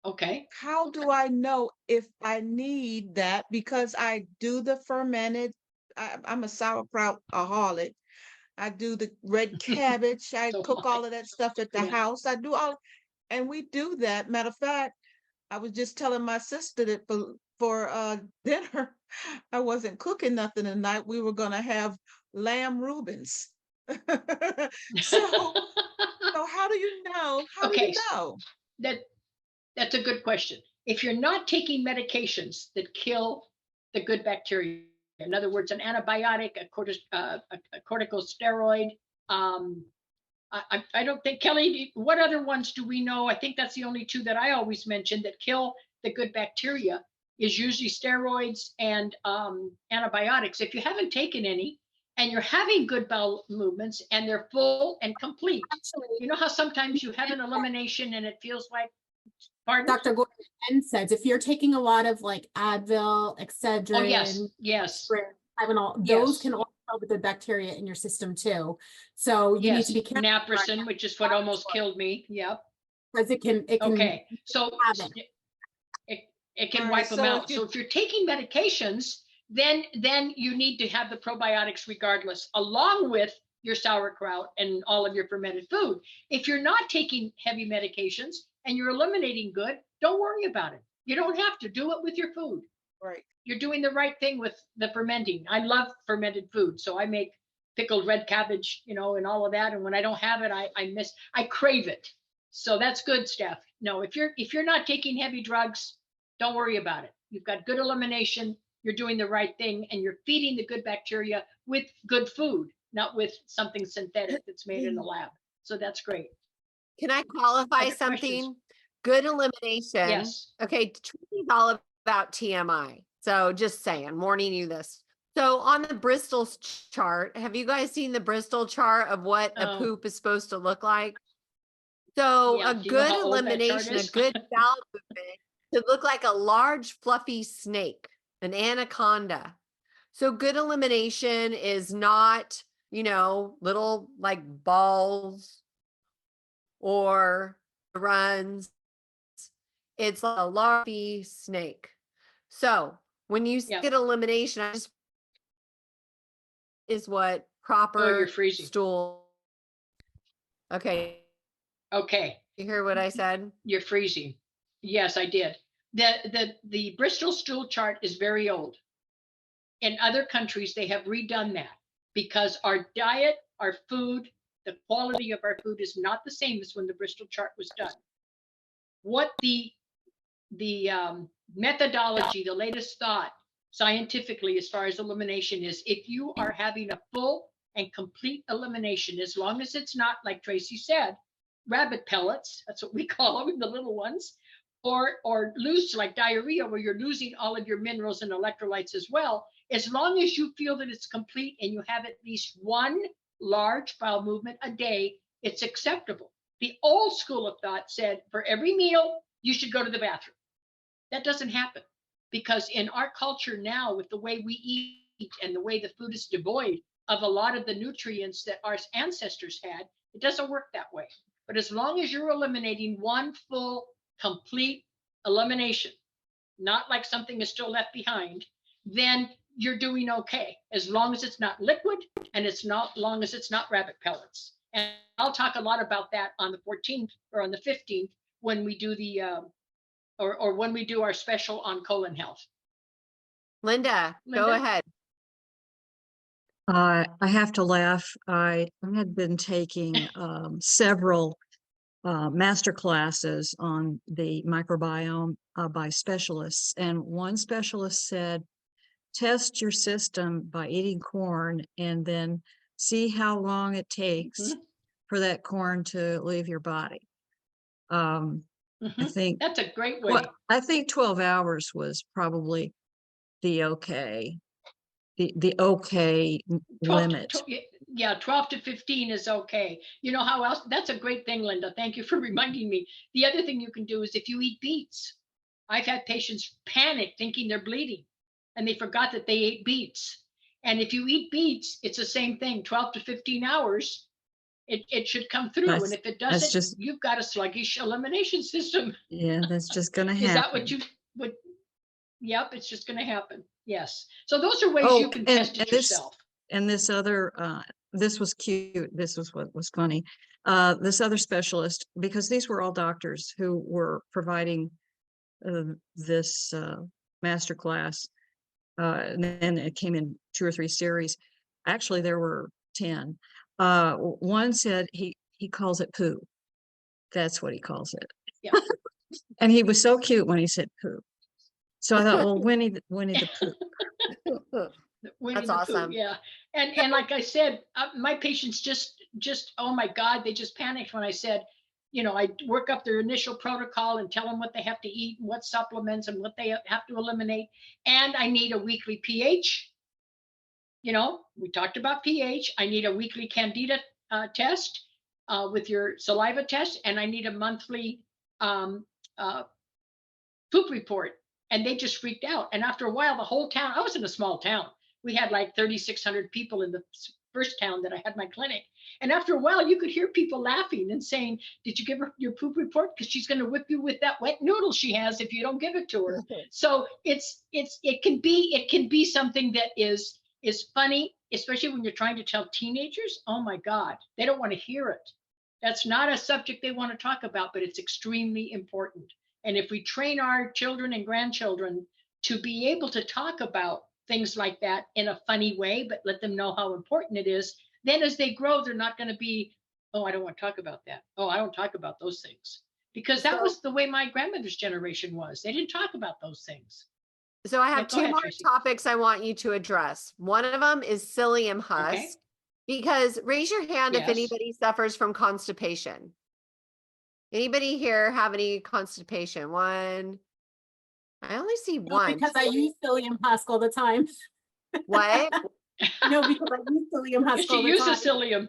Okay. how do I know if I need that? Because I do the fermented, I'm a sauerkraut-aholic. I do the red cabbage. I So cook am I. all of that stuff at the Yeah. house. I do all, and we do that. Matter of fact, I was just telling my sister that for dinner, I wasn't cooking nothing tonight. We were gonna have lamb Rubens. So how do you know? How do you Okay. know? That's a good question. If you're not taking medications that kill the good bacteria, in other words, an antibiotic, a corticosteroid, I don't think, Kelly, what other ones do we know? I think that's the only two that I always mention that kill the good bacteria is usually steroids and antibiotics. If you haven't taken any and you're having good bowel movements and they're full and complete, you know how sometimes you have an elimination and it feels like, pardon? Dr. Gloria says if you're taking a lot of like Advil, Excedrin, Oh, yes. Tylenol, Yes. those can also kill the good bacteria in your system too. So you need Yes, to be careful naproxen, which is what almost killed me. Yep. because it can Okay. So have it. it can All wipe right, them so out. So if you're taking medications, then you need to have the probiotics regardless, along with your sauerkraut and all of your fermented food. If you're not taking heavy medications and you're eliminating good, don't worry about it. You don't have to do it with your food. Right. You're doing the right thing with the fermenting. I love fermented food. So I make pickled red cabbage, you know, and all of that. And when I don't have it, I crave it. So that's good, Steph. No, if you're not taking heavy drugs, don't worry about it. You've got good elimination. You're doing the right thing and you're feeding the good bacteria with good food, not with something synthetic that's made in the lab. So that's great. Can I qualify Other something? questions? Good elimination. Yes. Okay, Trinity's all about TMI. So just saying, warning you this. So on the Bristol chart, have you guys seen the Bristol chart of what a Oh. poop is supposed to look like? So Yeah, a do you know good how old that chart elimination, a is? good bowel movement should look like a large fluffy snake, an anaconda. So good elimination is not, you know, little like balls or runs. It's like a large snake. So when you Yeah. get elimination, I just is what you're proper freezing. stool. Okay, Okay. you hear what I said? You're freezing. Yes, I did. The Bristol stool chart is very old. In other countries, they have redone that because our diet, our food, the quality of our food is not the same as when the Bristol chart was done. What the methodology, the latest thought scientifically as far as elimination is, if you are having a full and complete elimination, as long as it's not, like Tracy said, rabbit pellets, that's what we call them, the little ones, or loose like diarrhea where you're losing all of your minerals and electrolytes as well, as long as you feel that it's complete and you have at least one large bowel movement a day, it's acceptable. The old school of thought said for every meal, you should go to the bathroom. That doesn't happen because in our culture now, with the way we eat and the way the food is devoid of a lot of the nutrients that our ancestors had, it doesn't work that way. But as long as you're eliminating one full, complete elimination, not like something is still left behind, then you're doing okay, as long as it's not liquid and it's not long as it's not rabbit pellets. And I'll talk a lot about that on the 14th or on the 15th when we do the or when we do our special on colon health. Go Linda? ahead. I have to laugh. I had been taking several master classes on the microbiome by specialists, and one specialist said, test your system by eating corn and then see how long it takes for that corn to leave your body. I think that's a great way. I think 12 hours was probably the okay. The okay 12, limit. Yeah, 12 to 15 is okay. You know how else? That's a great thing, Linda. Thank you for reminding me. The other thing you can do is if you eat beets. I've had patients panic thinking they're bleeding and they forgot that they ate beets. And if you eat beets, it's the same thing, 12 to 15 hours, it should come through. And if it doesn't, just, you've got a sluggish elimination system. yeah, that's just gonna happen. Is that what you would? Yep, it's just going to happen. Yes. So those are ways Oh, you can test it yourself. And this other, this was cute. This was what was funny. This other specialist, because these were all doctors who were providing this master class, and then it came in 2 or 3 series. Actually, there were 10. One said he calls it poo. That's what he calls it. Yeah. And he was so cute when he said poo. So I thought, well, Winnie the Pooh. Winnie That's the Pooh, awesome. yeah. And like I said, my patients just, oh my God, they just panicked when I said, you know, I work up their initial protocol and tell them what they have to eat and what supplements and what they have to eliminate. And I need a weekly pH. You know, we talked about pH. I need a weekly candida test with your saliva test. And I need a monthly poop report. And they just freaked out. And after a while, the whole town, I was in a small town. We had like 3,600 people in the first town that I had my clinic. And after a while, you could hear people laughing and saying, did you give her your poop report? Because she's going to whip you with that wet noodle she has if you don't give it to her. So it can be something that is funny, especially when you're trying to tell teenagers. Oh my God, they don't want to hear it. That's not a subject they want to talk about, but it's extremely important. And if we train our children and grandchildren to be able to talk about things like that in a funny way, but let them know how important it is, then as they grow, they're not going to be, oh, I don't want to talk about that. Oh, I don't talk about those things. Because that was the way my grandmother's generation was. They didn't talk about those things. So I have Go 2 ahead, more Tracy. topics I want you to address. One of them is psyllium husk. Okay. Because raise your hand if Yes. anybody suffers from constipation. Anybody here have any constipation? One. I only see No, one. because I use psyllium husk all the time. What? No, because I use psyllium husk Used all to the use time. a psyllium.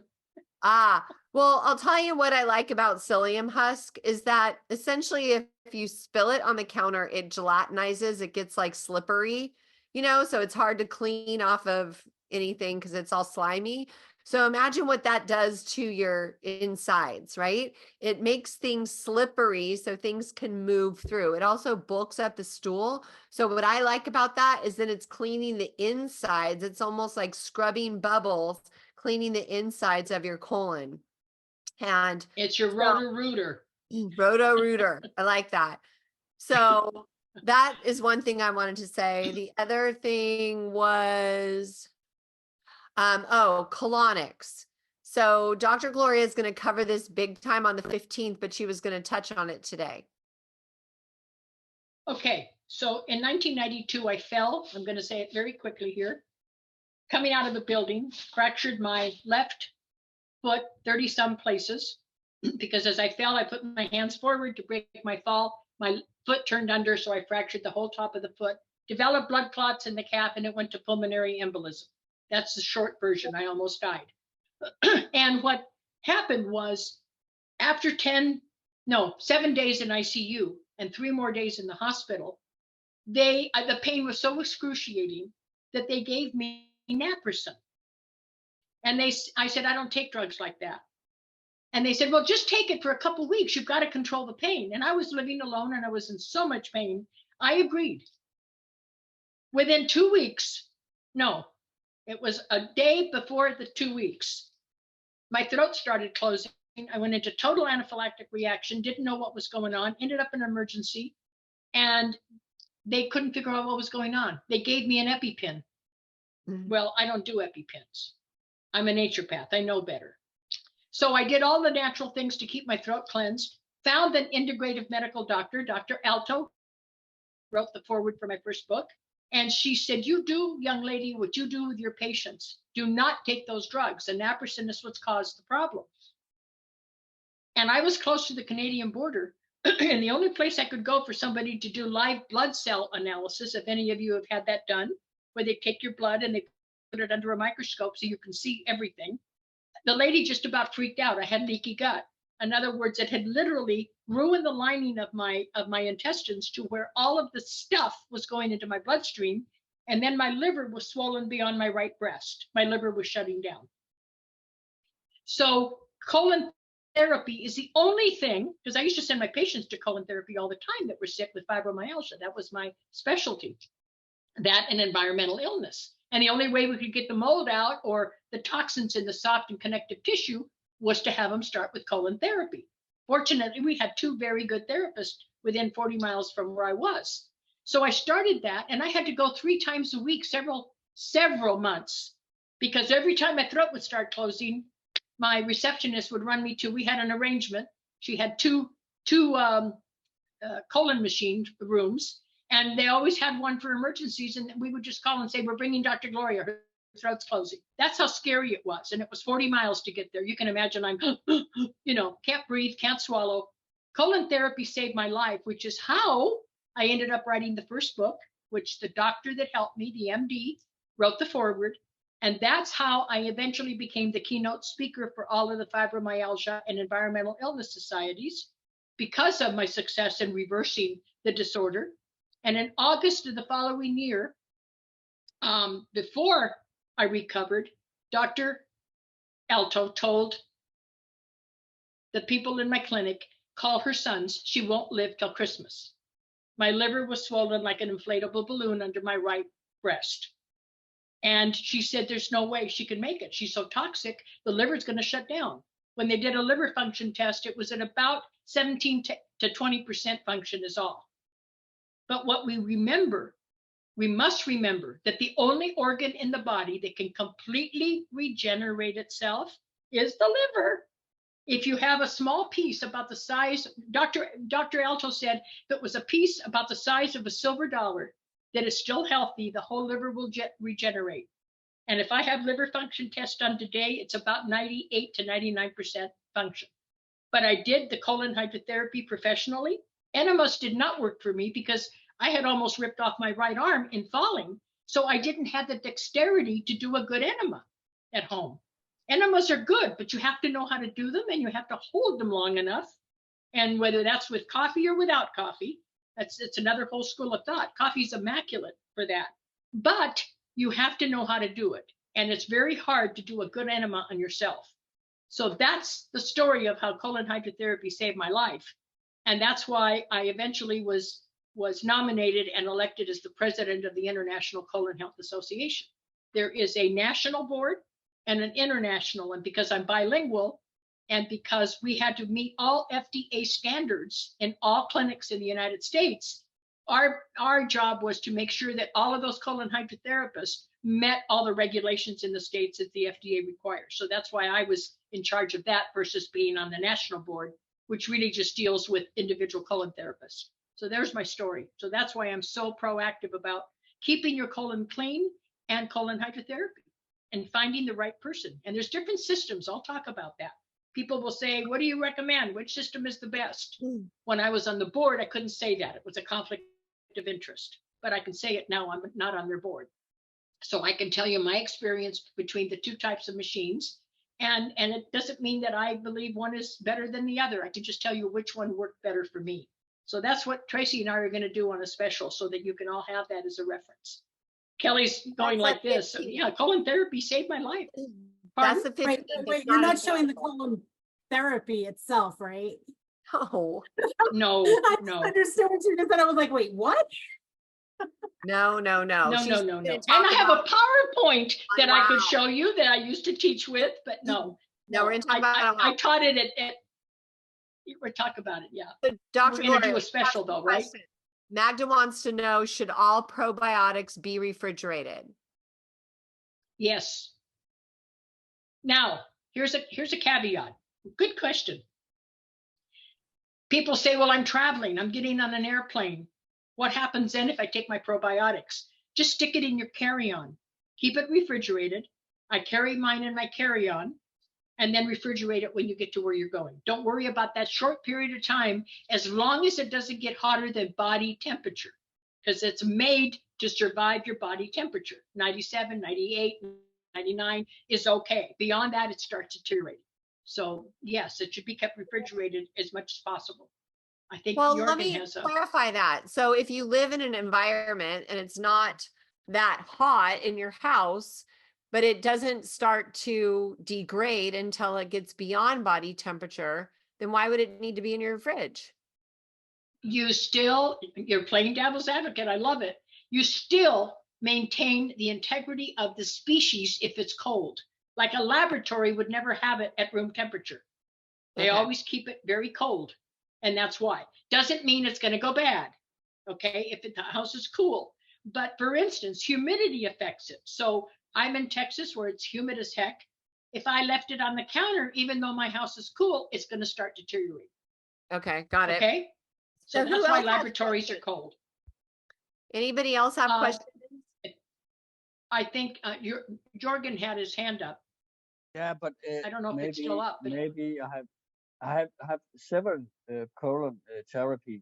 Ah, well, I'll tell you what I like about psyllium husk is that essentially if you spill it on the counter, it gelatinizes, it gets like slippery, you know, so it's hard to clean off of anything because it's all slimy. So imagine what that does to your insides, right? It makes things slippery so things can move through. It also bulks up the stool. So what I like about that is that it's cleaning the insides. It's almost like scrubbing bubbles, cleaning the insides of your colon. And It's your Roto-Rooter. Roto-Rooter. I like that. So that is one thing I wanted to say. The other thing was, colonics. So Dr. Gloria is going to cover this big time on the 15th, but she was going to touch on it today. Okay, so in 1992, I fell. I'm going to say it very quickly here. Coming out of a building, fractured my left foot 30 some places because as I fell, I put my hands forward to break my fall. My foot turned under, so I fractured the whole top of the foot, developed blood clots in the calf, and it went to pulmonary embolism. That's the short version. I almost died. And what happened was after 7 days in ICU and 3 more days in the hospital, the pain was so excruciating that they gave me naproxen. And I said, I don't take drugs like that. And they said, well, just take it for a couple of weeks. You've got to control the pain. And I was living alone and I was in so much pain. I agreed. Within 2 weeks, no, it was a day before the 2 weeks, my throat started closing. I went into total anaphylactic reaction, didn't know what was going on, ended up in emergency, and they couldn't figure out what was going on. They gave me an EpiPen. Well, I don't do EpiPens. I'm a naturopath. I know better. So I did all the natural things to keep my throat cleansed, found an integrative medical doctor, Dr. Alto, wrote the foreword for my first book. And she said, you do, young lady, what you do with your patients. Do not take those drugs. And naproxen is what's caused the problem. And I was close to the Canadian border. And the only place I could go for somebody to do live blood cell analysis, if any of you have had that done, where they take your blood and they put it under a microscope so you can see everything, The lady just about freaked out. I had leaky gut. In other words, it had literally ruined the lining of my intestines to where all of the stuff was going into my bloodstream. And then my liver was swollen beyond my right breast. My liver was shutting down. So colon therapy is the only thing, because I used to send my patients to colon therapy all the time that were sick with fibromyalgia. That was my specialty, that and environmental illness. And the only way we could get the mold out or the toxins in the soft and connective tissue was to have them start with colon therapy. Fortunately, we had two very good therapists within 40 miles from where I was. So I started that, and I had to go 3 times a week, several months, because every time my throat would start closing, my receptionist would run me to, we had an arrangement. She had two colon machine rooms, and they always had one for emergencies. And we would just call and say, we're bringing Dr. Gloria, her throat's closing. That's how scary it was. And it was 40 miles to get there. You can imagine I'm, can't breathe, can't swallow. Colon therapy saved my life, which is how I ended up writing the first book, which the doctor that helped me, the MD, wrote the foreword. And that's how I eventually became the keynote speaker for all of the fibromyalgia and environmental illness societies because of my success in reversing the disorder. And in August of the following year, before I recovered, Dr. Alto told the people in my clinic, call her sons, she won't live till Christmas. My liver was swollen like an inflatable balloon under my right breast. And she said, there's no way she can make it. She's so toxic, the liver's going to shut down. When they did a liver function test, it was at about 17 to 20% function is all. But what we must remember that the only organ in the body that can completely regenerate itself is the liver. If you have a small piece about the size, Dr. Alto said, if it was a piece about the size of a silver dollar, that is still healthy, the whole liver will regenerate. And if I have liver function test done today, it's about 98 to 99% function. But I did the colon hydrotherapy professionally. Enemas did not work for me because I had almost ripped off my right arm in falling. So I didn't have the dexterity to do a good enema at home. Enemas are good, but you have to know how to do them and you have to hold them long enough. And whether that's with coffee or without coffee, it's another whole school of thought. Coffee's immaculate for that, but you have to know how to do it. And it's very hard to do a good enema on yourself. So that's the story of how colon hydrotherapy saved my life. And that's why I eventually was nominated and elected as the president of the International Colon Health Association. There is a national board and an international, and because I'm bilingual, and because we had to meet all FDA standards in all clinics in the United States, our job was to make sure that all of those colon hydrotherapists met all the regulations in the states that the FDA requires. So that's why I was in charge of that versus being on the national board, which really just deals with individual colon therapists. So there's my story. So that's why I'm so proactive about keeping your colon clean and colon hydrotherapy and finding the right person. And there's different systems. I'll talk about that. People will say, what do you recommend? Which system is the best? When I was on the board, I couldn't say that. It was a conflict of interest, but I can say it now. I'm not on their board. So I can tell you my experience between the two types of machines. And it doesn't mean that I believe one is better than the other. I can just tell you which one worked better for me. So that's what Tracy and I are going to do on a special so that you can all have that as a reference. Kelly's going like this. So, yeah, colon therapy saved my life. That's the 15. Wait, you're not showing the colon therapy itself, right? No. No, I no. understood what you just said. I was like, wait, what? No. No. She's And gonna I talk have a about- PowerPoint that I could Wow. show you that I used to teach with, but no. No, we're going to talk about I taught it at we'll talk about it, yeah. Dr. We're gonna do Gloria, a special though, right? question. Magda wants to know, should all probiotics be refrigerated? Yes. Now, here's a caveat. Good question. People say, well, I'm traveling, I'm getting on an airplane. What happens then if I take my probiotics? Just stick it in your carry-on. Keep it refrigerated. I carry mine in my carry-on and then refrigerate it when you get to where you're going. Don't worry about that short period of time, as long as it doesn't get hotter than body temperature, because it's made to survive your body temperature, 97, 98, 99 is okay. Beyond that, it starts deteriorating. So yes, it should be kept refrigerated as much as possible. I think Well, let Jorgen me has a, clarify that. So if you live in an environment and it's not that hot in your house, but it doesn't start to degrade until it gets beyond body temperature, then why would it need to be in your fridge? you're playing devil's advocate. I love it. You still maintain the integrity of the species if it's cold. Like a laboratory would never have it at room temperature. They Okay. always keep it very cold. And that's why. Doesn't mean it's going to go bad. Okay. If the house is cool. But for instance, humidity affects it. So I'm in Texas where it's humid as heck. If I left it on the counter, even though my house is cool, it's going to start deteriorating. Okay, got it. Okay. So So who that's why else has laboratories are questions? cold. Anybody else have questions? I think Jorgen had his hand up. Yeah, but I don't know if maybe it's still up. But maybe I have several colon therapy.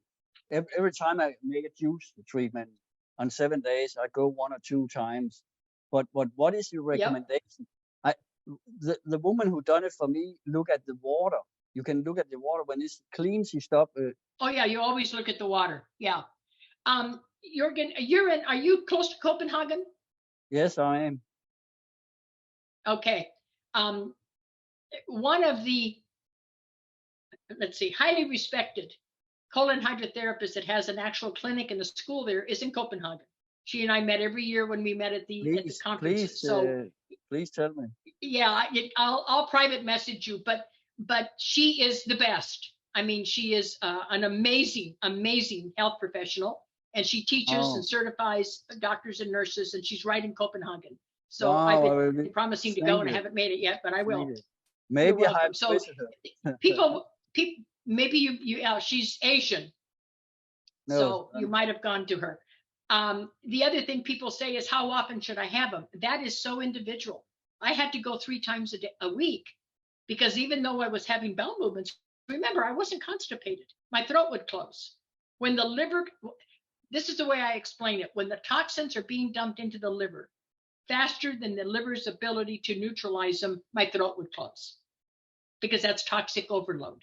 Every time I make a juice treatment on 7 days, I go 1 or 2 times. But what is your recommendation? The woman who done it for me, look at the water. You can look at the water when it's clean. She stop. Oh yeah, you always look at the water. Yeah. Jorgen, are you close to Copenhagen? Yes, I am. Okay. One of the, let's see, highly respected colon hydrotherapists that has an actual clinic in the school there is in Copenhagen. She and I met every year when we met at the conferences. Please tell me. Yeah, I'll private message you, but she is the best. I mean, she is an amazing health professional, and she teaches and certifies doctors and nurses, and she's right in Copenhagen. So I've been promising to go and I haven't made it yet, but I will. Maybe I have so people, maybe you she's Asian, so you might have gone to her. The other thing people say is, how often should I have them? That is so individual. I had to go 3 times a week because even though I was having bowel movements, remember, I wasn't constipated. My throat would close. When the liver, this is the way I explain it. When the toxins are being dumped into the liver faster than the liver's ability to neutralize them, my throat would close because that's toxic overload.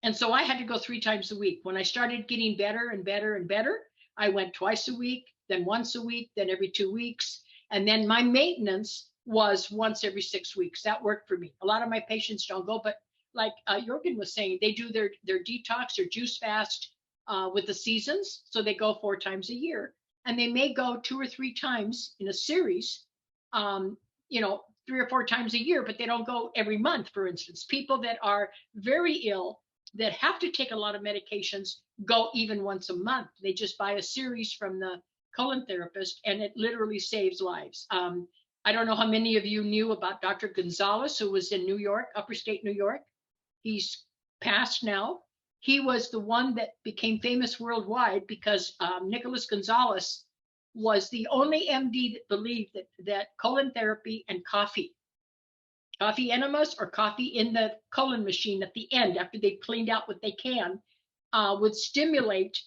And so I had to go 3 times a week. When I started getting better and better and better, I went twice a week, then once a week, then every 2 weeks. And then my maintenance was once every 6 weeks. That worked for me. A lot of my patients don't go, but like Jorgen was saying, they do their detox or juice fast with the seasons. So they go 4 times a year. And they may go 2 or 3 times in a series, 3 or 4 times a year, but they don't go every month, for instance. People that are very ill, that have to take a lot of medications, go even once a month. They just buy a series from the colon therapist, and it literally saves lives. I don't know how many of you knew about Dr. Gonzalez, who was in New York, upstate New York. He's passed now. He was the one that became famous worldwide because Nicholas Gonzalez was the only MD that believed that colon therapy and coffee enemas or coffee in the colon machine at the end, after they cleaned out what they can, would stimulate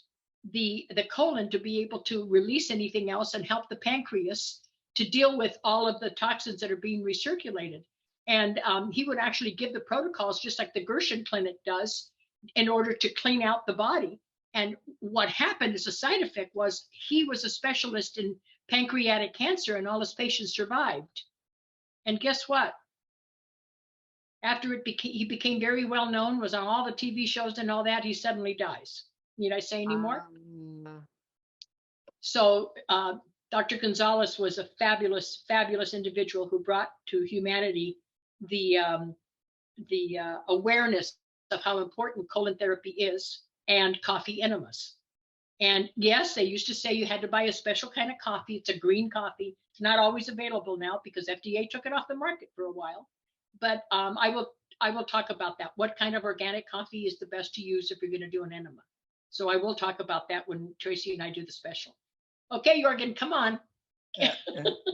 the colon to be able to release anything else and help the pancreas to deal with all of the toxins that are being recirculated. And he would actually give the protocols just like the Gershon Clinic does in order to clean out the body. And what happened as a side effect was he was a specialist in pancreatic cancer and all his patients survived. And guess what? After he became very well known, was on all the TV shows and all that, he suddenly dies. Need I say any more? So Dr. Gonzalez was a fabulous, fabulous individual who brought to humanity the awareness of how important colon therapy is and coffee enemas. And yes, they used to say you had to buy a special kind of coffee. It's a green coffee. It's not always available now because FDA took it off the market for a while. But I will talk about that. What kind of organic coffee is the best to use if you're going to do an enema? So I will talk about that when Tracy and I do the special. Okay, Jorgen, come on.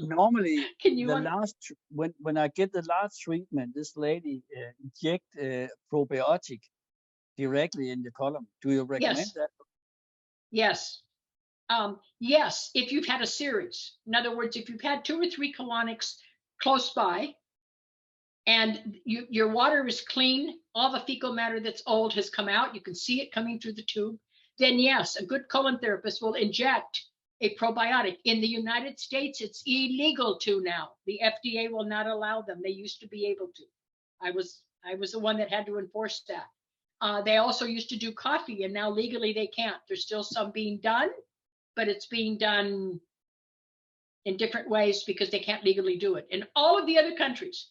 Normally, Can you when I get the last treatment, this lady inject probiotic directly in the colon. Do you recommend that? Yes. Yes, if you've had a series. In other words, if you've had 2 or 3 colonics close by, and your water is clean, all the fecal matter that's old has come out, you can see it coming through the tube, then yes, a good colon therapist will inject a probiotic. In the United States, it's illegal to now. The FDA will not allow them. They used to be able to. I was the one that had to enforce that. They also used to do coffee, and now legally they can't. There's still some being done, but it's being done in different ways because they can't legally do it. In all of the other countries,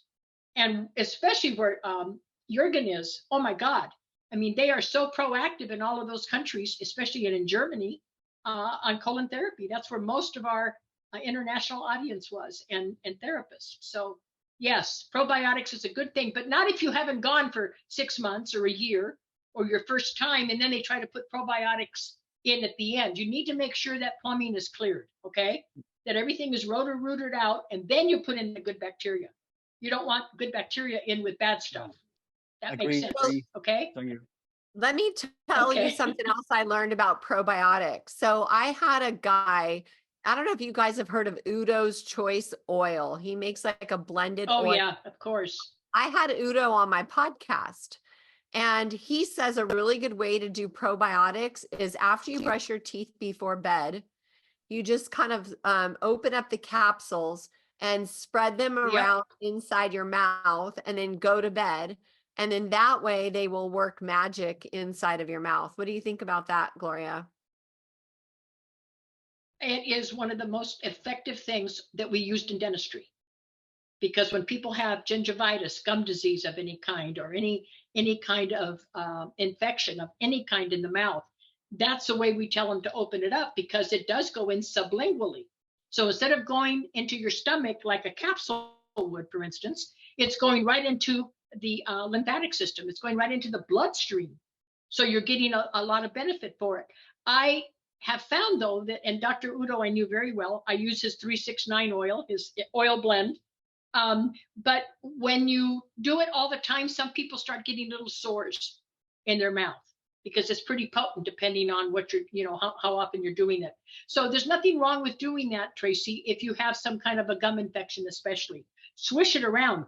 and especially where Jürgen is, oh my God. I mean, they are so proactive in all of those countries, especially in Germany, on colon therapy. That's where most of our international audience was, and therapists. So yes, probiotics is a good thing, but not if you haven't gone for 6 months or a year or your first time, and then they try to put probiotics in at the end. You need to make sure that plumbing is cleared, okay? That everything is rotor-rooted out, and then you put in the good bacteria. You don't want good bacteria in with bad stuff. That makes sense, okay? Thank you. Let me tell you Okay. something else I learned about probiotics. So I had a guy, I don't know if you guys have heard of Udo's Choice Oil. He makes like a blended Oh oil. yeah, of course. I had Udo on my podcast, and he says a really good way to do probiotics is after you brush your teeth before bed, you just kind of open up the capsules and spread them around inside your mouth and then go to bed. And then that way they will work magic inside of your mouth. What do you think about that, Gloria? It is one of the most effective things that we used in dentistry. Because when people have gingivitis, gum disease of any kind, or any kind of infection of any kind in the mouth, that's the way we tell them to open it up, because it does go in sublingually. So instead of going into your stomach like a capsule would, for instance, it's going right into the lymphatic system. It's going right into the bloodstream. So you're getting a lot of benefit for it. I have found, though, that, and Dr. Udo I knew very well, I use his 369 oil, his oil blend. But when you do it all the time, some people start getting little sores in their mouth because it's pretty potent depending on what you're, how often you're doing it. So there's nothing wrong with doing that, Tracy, if you have some kind of a gum infection, especially. Swish it around,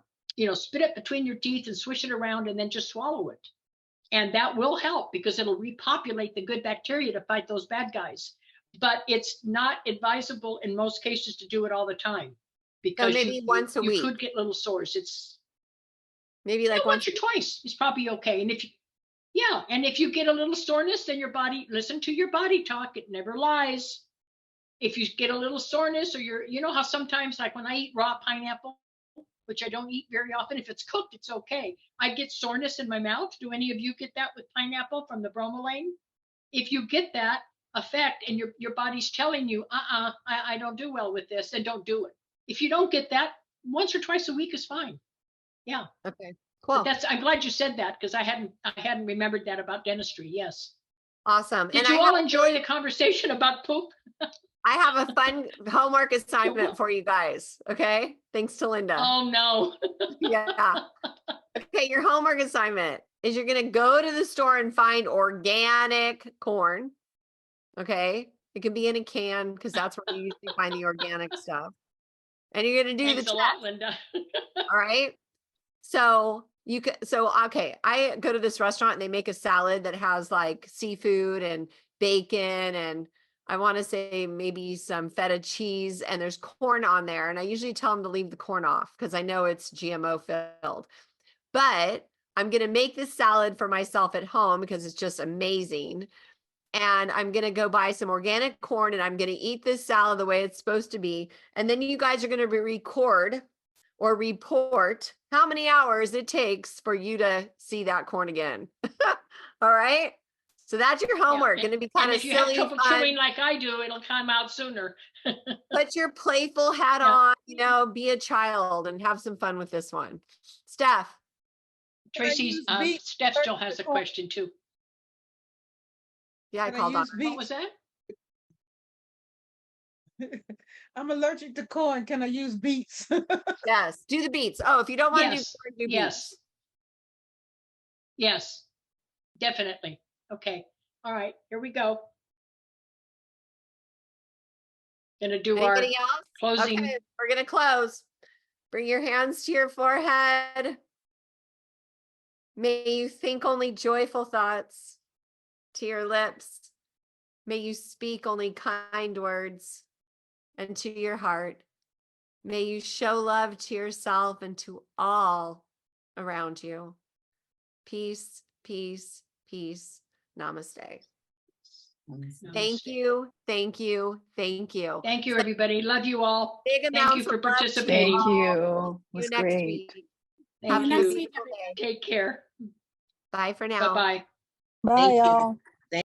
spit it between your teeth and swish it around and then just swallow it. And that will help because it'll repopulate the good bacteria to fight those bad guys. But it's not advisable in most cases to do it all the time. Because maybe once a week. You could get little sores. It's maybe like once or twice is probably okay. And if you get a little soreness, then listen to your body talk. It never lies. If you get a little soreness, or how sometimes, like when I eat raw pineapple, which I don't eat very often, if it's cooked, it's okay. I get soreness in my mouth. Do any of you get that with pineapple from the bromelain? If you get that effect and your body's telling you, I don't do well with this, then don't do it. If you don't get that, once or twice a week is fine. Yeah. Okay. Cool. But I'm glad you said that, because I hadn't remembered that about dentistry. Yes. Awesome. Did you all enjoy the conversation about poop? I have a fun homework assignment for you guys. Okay. Thanks to Linda. Oh no. Yeah. Okay. Your homework assignment is you're going to go to the store and find organic corn. Okay. It can be in a can because that's where you usually find the organic stuff. And you're going to do Thanks the a lot, Linda. All right. So okay. I go to this restaurant and they make a salad that has like seafood and bacon, and I want to say maybe some feta cheese, and there's corn on there. And I usually tell them to leave the corn off because I know it's GMO filled. But I'm going to make this salad for myself at home because it's just amazing. And I'm going to go buy some organic corn and I'm going to eat this salad the way it's supposed to be. And then you guys are going to record or report how many hours it takes for you to see that corn again. All right. So that's your homework. Going to be kind of silly. If you have trouble chewing like I do, it'll come out sooner. Put your playful hat on, be a child and have some fun with this one. Steph. Tracy, Steph still has a question too. Yeah, I called on her. What was that? I'm allergic to corn. Can I use beets? Yes, do the beets. Oh, if you don't want to do corn, do yes. beets. Yes, definitely. Okay. All right, here we go. Gonna do Anybody our else? closing. Okay, we're gonna close. Bring your hands to your forehead. May you think only joyful thoughts to your lips. May you speak only kind words and to your heart. May you show love to yourself and to all around you. Peace, peace, peace. Namaste. Thank you, thank you, thank you. Thank you, everybody. Love you all. Big Thank you amounts for of love to participating. all. Thank you. It See was you next great. week. Thank Have a you. beautiful day. Take care. Bye for now. Bye-bye. Bye, Thank you. y'all.